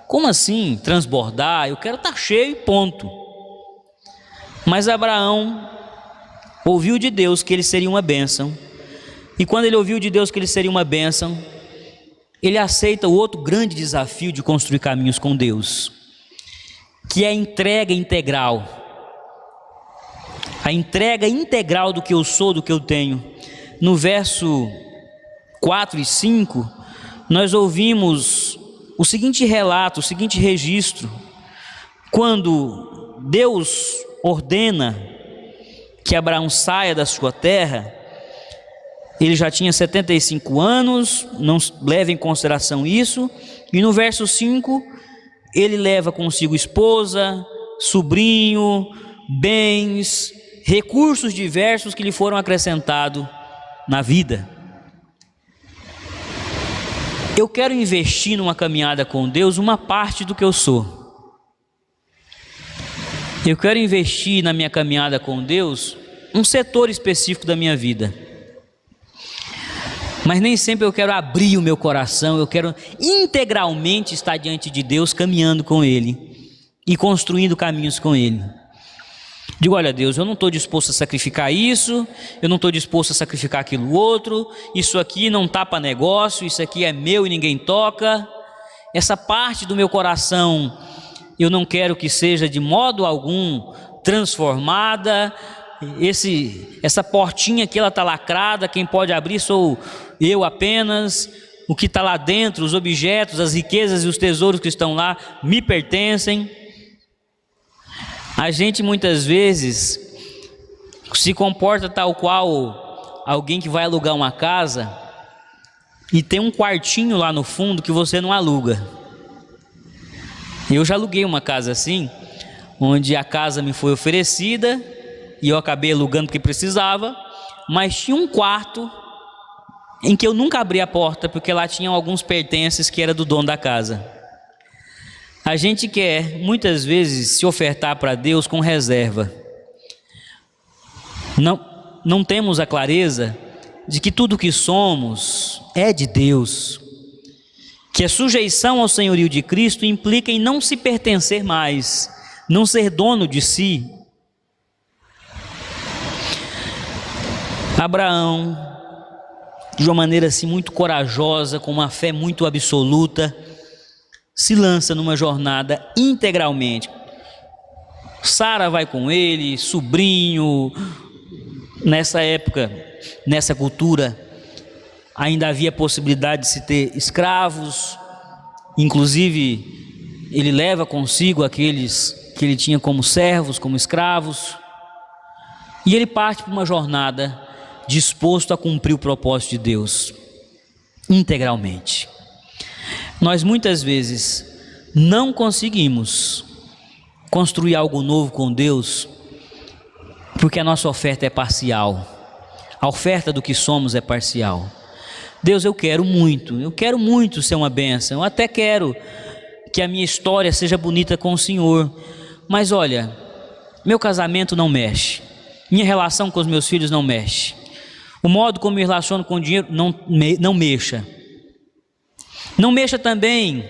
Como assim transbordar? Eu quero estar cheio e ponto. Mas Abraão ouviu de Deus que ele seria uma bênção, e quando ele ouviu de Deus que ele seria uma bênção, ele aceita o outro grande desafio de construir caminhos com Deus, que é a entrega integral. A entrega integral do que eu sou, do que eu tenho. No verso 4 e 5, nós ouvimos o seguinte relato, o seguinte registro: quando Deus ordena que Abraão saia da sua terra, ele já tinha 75 anos, não leva em consideração isso, e no verso 5, ele leva consigo esposa, sobrinho, bens, recursos diversos que lhe foram acrescentados na vida. Eu quero investir numa caminhada com Deus uma parte do que eu sou. Eu quero investir na minha caminhada com Deus um setor específico da minha vida. Mas nem sempre eu quero abrir o meu coração, eu quero integralmente estar diante de Deus, caminhando com Ele e construindo caminhos com Ele. Digo, olha Deus, eu não estou disposto a sacrificar isso, eu não estou disposto a sacrificar aquilo outro, isso aqui não tá para negócio, isso aqui é meu e ninguém toca. Essa parte do meu coração eu não quero que seja de modo algum transformada. Essa portinha aqui, ela está lacrada, quem pode abrir sou eu apenas. O que está lá dentro, os objetos, as riquezas e os tesouros que estão lá me pertencem. A gente muitas vezes se comporta tal qual alguém que vai alugar uma casa e tem um quartinho lá no fundo que você não aluga. Eu já aluguei uma casa assim, onde a casa me foi oferecida e eu acabei alugando porque precisava, mas tinha um quarto em que eu nunca abri a porta porque lá tinham alguns pertences que era do dono da casa. A gente quer muitas vezes se ofertar para Deus com reserva. Não temos a clareza de que tudo que somos é de Deus, que a sujeição ao senhorio de Cristo implica em não se pertencer mais, não ser dono de si. Abraão, de uma maneira assim muito corajosa, com uma fé muito absoluta, se lança numa jornada integralmente. Sara vai com ele, sobrinho. Nessa época, nessa cultura, ainda havia possibilidade de se ter escravos. Inclusive, ele leva consigo aqueles que ele tinha como servos, como escravos. E ele parte para uma jornada disposto a cumprir o propósito de Deus integralmente. Nós muitas vezes não conseguimos construir algo novo com Deus porque a nossa oferta é parcial. A oferta do que somos é parcial. Deus, eu quero muito ser uma bênção, eu até quero que a minha história seja bonita com o Senhor, mas olha, meu casamento não mexe, minha relação com os meus filhos não mexe, o modo como me relaciono com o dinheiro não mexa. Não mexa também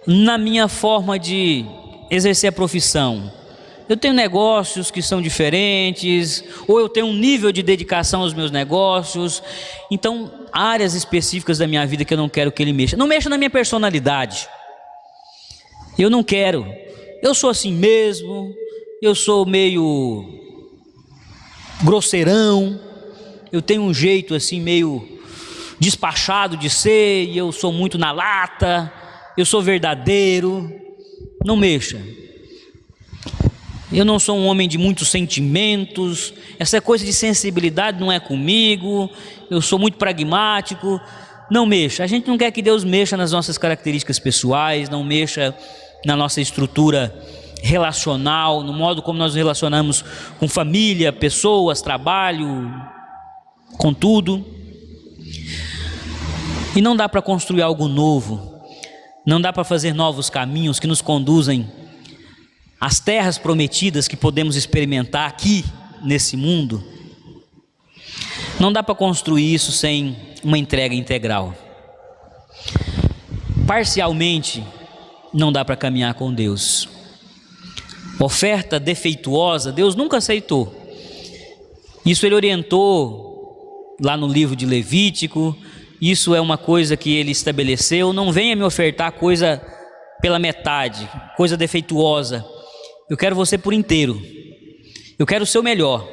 na minha forma de exercer a profissão. Eu tenho negócios que são diferentes, ou eu tenho um nível de dedicação aos meus negócios, então áreas específicas da minha vida que eu não quero que ele mexa. Não mexa na minha personalidade, eu não quero, eu sou assim mesmo, eu sou meio grosseirão, eu tenho um jeito assim meio despachado de ser, e eu sou muito na lata, eu sou verdadeiro. Não mexa. Eu não sou um homem de muitos sentimentos, essa coisa de sensibilidade não é comigo, eu sou muito pragmático. Não mexa. A gente não quer que Deus mexa nas nossas características pessoais, não mexa na nossa estrutura relacional, no modo como nós nos relacionamos com família, pessoas, trabalho, com tudo. E não dá para construir algo novo, não dá para fazer novos caminhos que nos conduzem às terras prometidas que podemos experimentar aqui nesse mundo. Não dá para construir isso sem uma entrega integral. Parcialmente não dá para caminhar com Deus. Oferta defeituosa Deus nunca aceitou. Isso ele orientou lá no livro de Levítico. Isso é uma coisa que ele estabeleceu. Não venha me ofertar coisa pela metade, coisa defeituosa. Eu quero você por inteiro. Eu quero o seu melhor.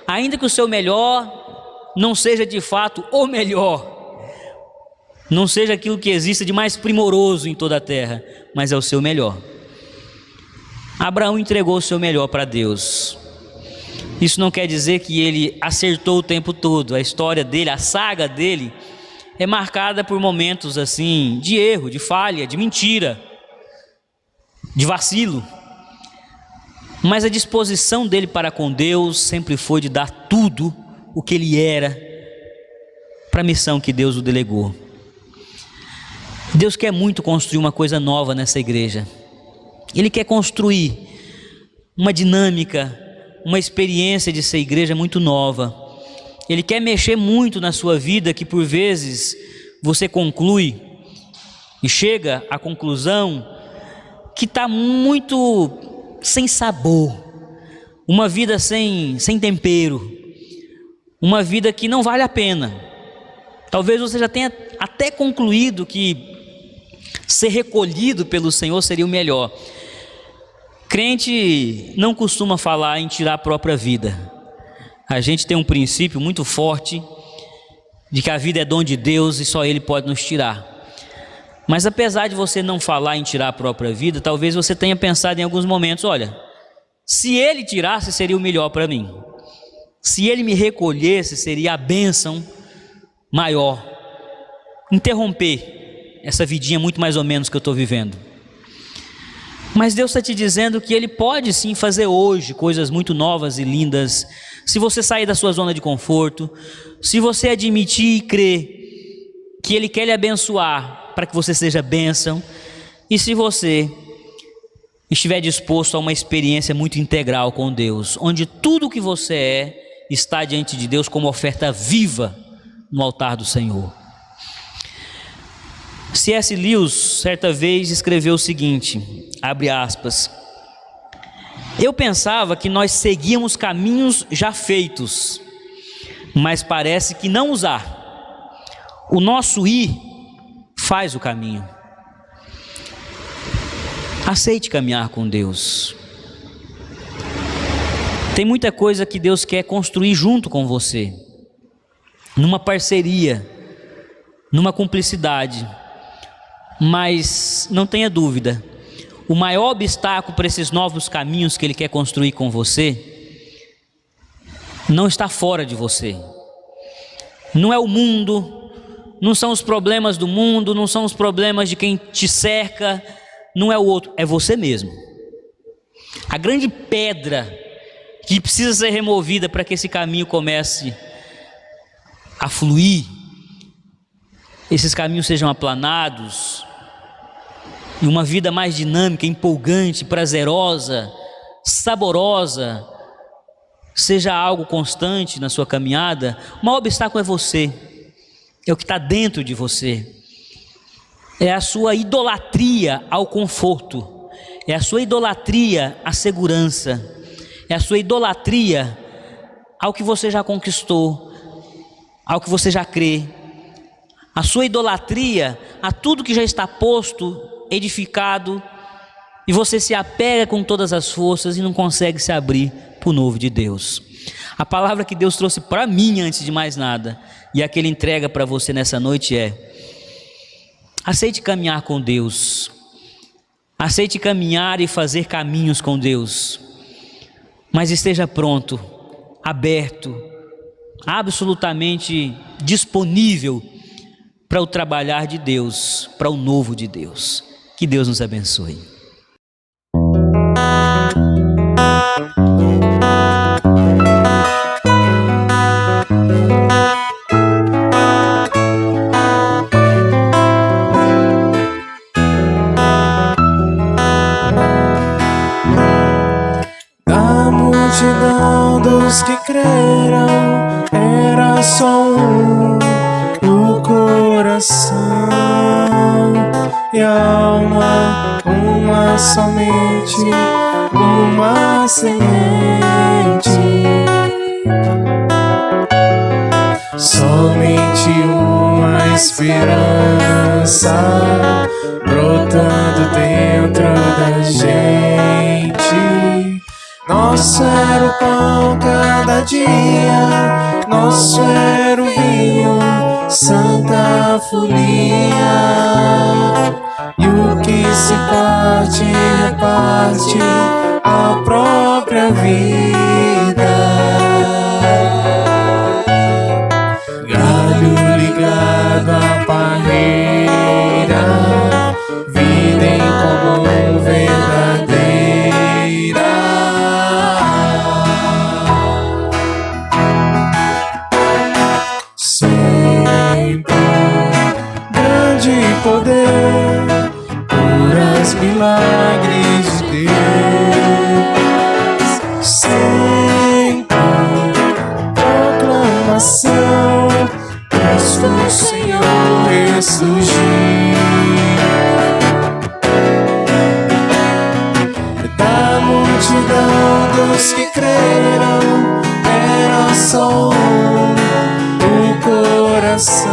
Ainda que o seu melhor não seja de fato o melhor, não seja aquilo que exista de mais primoroso em toda a terra, mas é o seu melhor. Abraão entregou o seu melhor para Deus. Isso não quer dizer que ele acertou o tempo todo. A história dele, a saga dele é marcada por momentos assim de erro, de falha, de mentira, de vacilo. Mas a disposição dele para com Deus sempre foi de dar tudo o que ele era para a missão que Deus o delegou. Deus quer muito construir uma coisa nova nessa igreja. Ele quer construir uma dinâmica, uma experiência de ser igreja muito nova. Ele quer mexer muito na sua vida, que por vezes você conclui e chega à conclusão que está muito sem sabor, uma vida sem tempero, uma vida que não vale a pena. Talvez você já tenha até concluído que ser recolhido pelo Senhor seria o melhor. Crente não costuma falar em tirar a própria vida. A gente tem um princípio muito forte de que a vida é dom de Deus e só Ele pode nos tirar. Mas apesar de você não falar em tirar a própria vida, talvez você tenha pensado em alguns momentos: olha, se Ele tirasse seria o melhor para mim. Se Ele me recolhesse seria a bênção maior. Interromper essa vidinha muito mais ou menos que eu estou vivendo. Mas Deus está te dizendo que Ele pode sim fazer hoje coisas muito novas e lindas, se você sair da sua zona de conforto, se você admitir e crer que Ele quer lhe abençoar para que você seja bênção, e se você estiver disposto a uma experiência muito integral com Deus, onde tudo o que você é está diante de Deus como oferta viva no altar do Senhor. C.S. Lewis certa vez escreveu o seguinte, abre aspas: eu pensava que nós seguíamos caminhos já feitos, mas parece que não os há. O nosso ir faz o caminho. Aceite caminhar com Deus. Tem muita coisa que Deus quer construir junto com você, numa parceria, numa cumplicidade. Mas não tenha dúvida, o maior obstáculo para esses novos caminhos que Ele quer construir com você não está fora de você. Não é o mundo, não são os problemas do mundo, não são os problemas de quem te cerca, não é o outro, é você mesmo. A grande pedra que precisa ser removida para que esse caminho comece a fluir, esses caminhos sejam aplanados e uma vida mais dinâmica, empolgante, prazerosa, saborosa, seja algo constante na sua caminhada, o maior obstáculo é você, é o que está dentro de você, é a sua idolatria ao conforto, é a sua idolatria à segurança, é a sua idolatria ao que você já conquistou, ao que você já crê, a sua idolatria a tudo que já está posto, edificado, e você se apega com todas as forças e não consegue se abrir para o novo de Deus. A palavra que Deus trouxe para mim antes de mais nada, e a que Ele entrega para você nessa noite é: aceite caminhar com Deus, aceite caminhar e fazer caminhos com Deus, mas esteja pronto, aberto, absolutamente disponível para o trabalhar de Deus, para o novo de Deus. Que Deus nos abençoe. Da multidão dos que creram, era só um o coração e a alma, uma somente, uma semente. Somente uma esperança brotando dentro da gente. Nosso era o pão cada dia, nosso era o vinho, santa folia. E o que se parte, reparte a própria vida. Galho ligado à parreira, vida em comum verdadeira. Sempre grande poder, curas, milagres de Deus. Sempre proclamação, Cristo Senhor ressurgiu. Da multidão dos que creram, era só o coração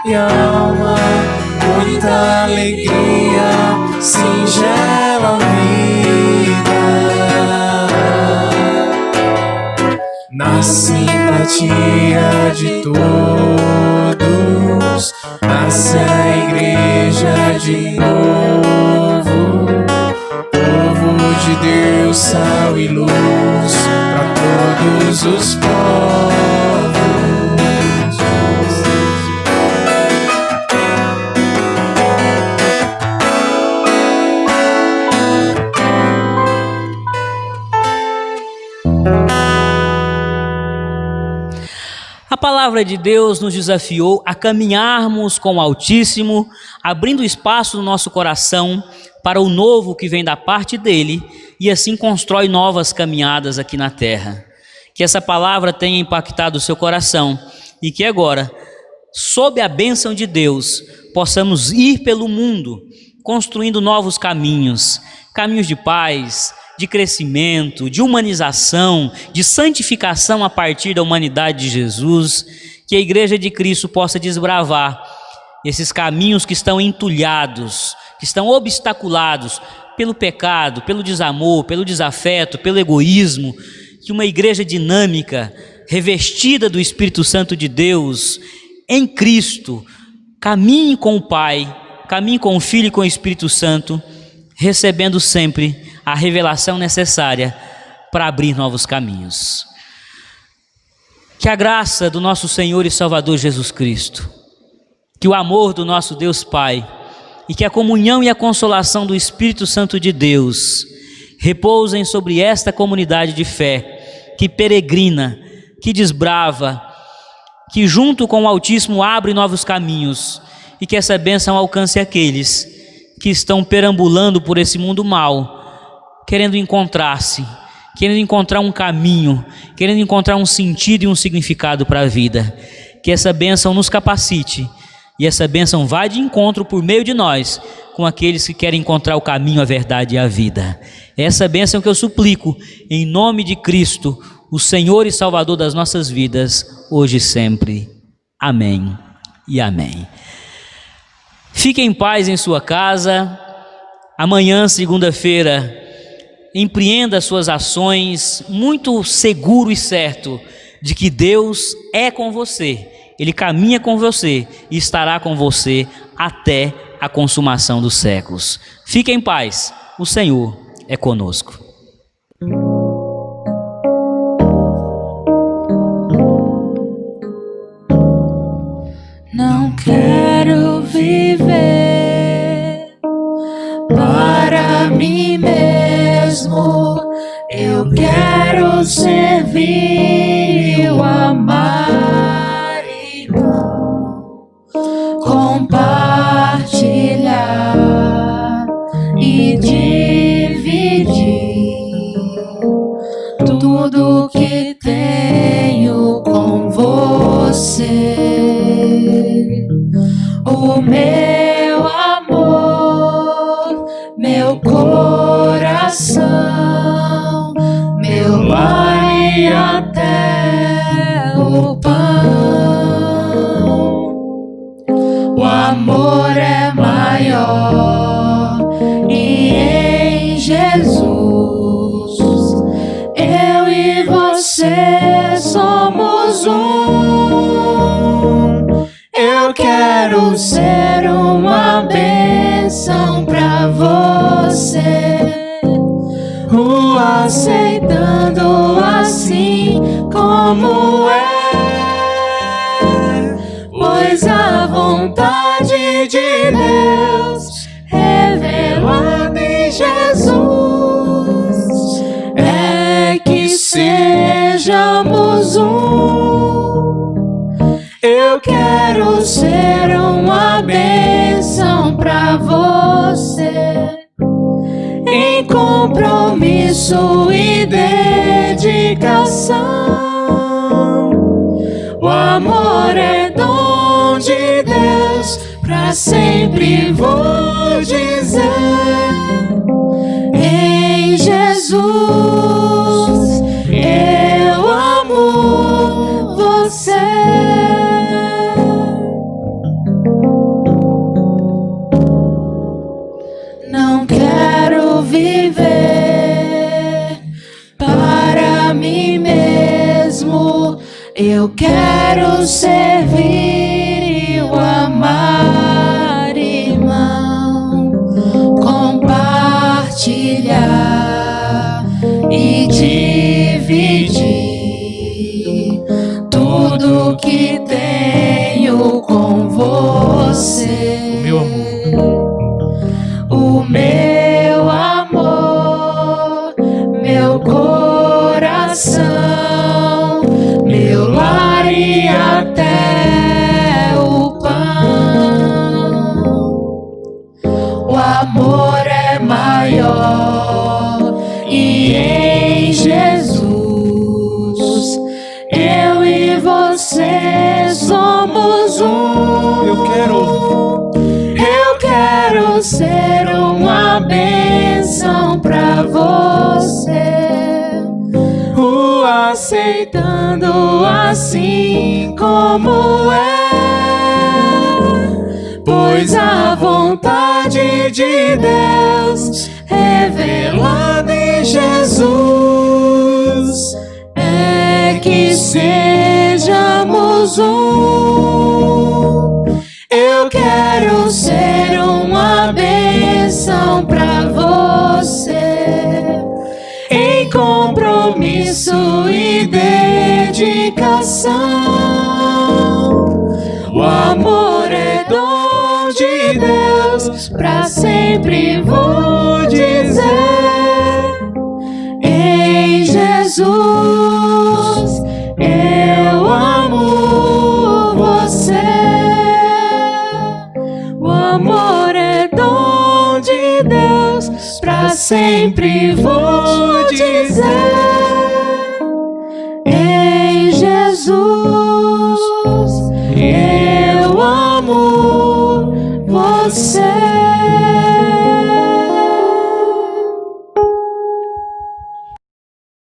e a alma, muita alegria, singela vida. Na simpatia de todos, nasce a igreja de novo, povo de Deus, sal e luz para todos os povos. A palavra de Deus nos desafiou a caminharmos com o Altíssimo, abrindo espaço no nosso coração para o novo que vem da parte dele, e assim constrói novas caminhadas aqui na terra. Que essa palavra tenha impactado o seu coração e que agora, sob a bênção de Deus, possamos ir pelo mundo construindo novos caminhos, caminhos de paz, de crescimento, de humanização, de santificação a partir da humanidade de Jesus. Que a Igreja de Cristo possa desbravar esses caminhos que estão entulhados, que estão obstaculados pelo pecado, pelo desamor, pelo desafeto, pelo egoísmo. Que uma igreja dinâmica, revestida do Espírito Santo de Deus, em Cristo, caminhe com o Pai, caminhe com o Filho e com o Espírito Santo, recebendo sempre a revelação necessária para abrir novos caminhos. Que a graça do nosso Senhor e Salvador Jesus Cristo, que o amor do nosso Deus Pai e que a comunhão e a consolação do Espírito Santo de Deus repousem sobre esta comunidade de fé que peregrina, que desbrava, que junto com o Altíssimo abre novos caminhos, e que essa bênção alcance aqueles que estão perambulando por esse mundo mal, querendo encontrar-se, querendo encontrar um caminho, querendo encontrar um sentido e um significado para a vida. Que essa bênção nos capacite, e essa bênção vá de encontro por meio de nós com aqueles que querem encontrar o caminho, a verdade e a vida. Essa bênção que eu suplico em nome de Cristo, o Senhor e Salvador das nossas vidas, hoje e sempre. Amém e amém. Fique em paz em sua casa. Amanhã, segunda-feira, empreenda suas ações muito seguro e certo de que Deus é com você, Ele caminha com você e estará com você até a consumação dos séculos. Fique em paz, o Senhor é conosco. Não quero viver para mim mesmo, eu quero servir e o amar e não compartilhar e dividir tudo que tenho com você. O meu amor, meu coração, meu lar e até o pão. O amor é maior e em Jesus eu e você somos um. Eu quero ser uma bênção pra você, o aceitando assim como é, pois a vontade de Deus revelada em Jesus é que sejamos um. Eu quero ser uma bênção pra você, em compromisso e dedicação. O amor é dom de Deus, pra sempre vou dizer. Em Jesus eu amo você. Não quero viver para mim mesmo, eu quero servir e o amar, irmão, compartilhar e dividir tudo que tenho com você. Meu amor. O meu amor, meu coração, meu lar e até o pão. O amor é maior e em Jesus eu e você somos um. Eu quero ser uma bênção pra você, o aceitando assim como é, pois a vontade de Deus revelada em Jesus é que sejamos um. Eu quero ser uma bênção pra você, em compromisso e dedicação. dedicação. O amor é dom de Deus, pra sempre vou dizer. Em Jesus eu amo você. O amor é dom de Deus, pra sempre vou dizer. Em Jesus eu amo você.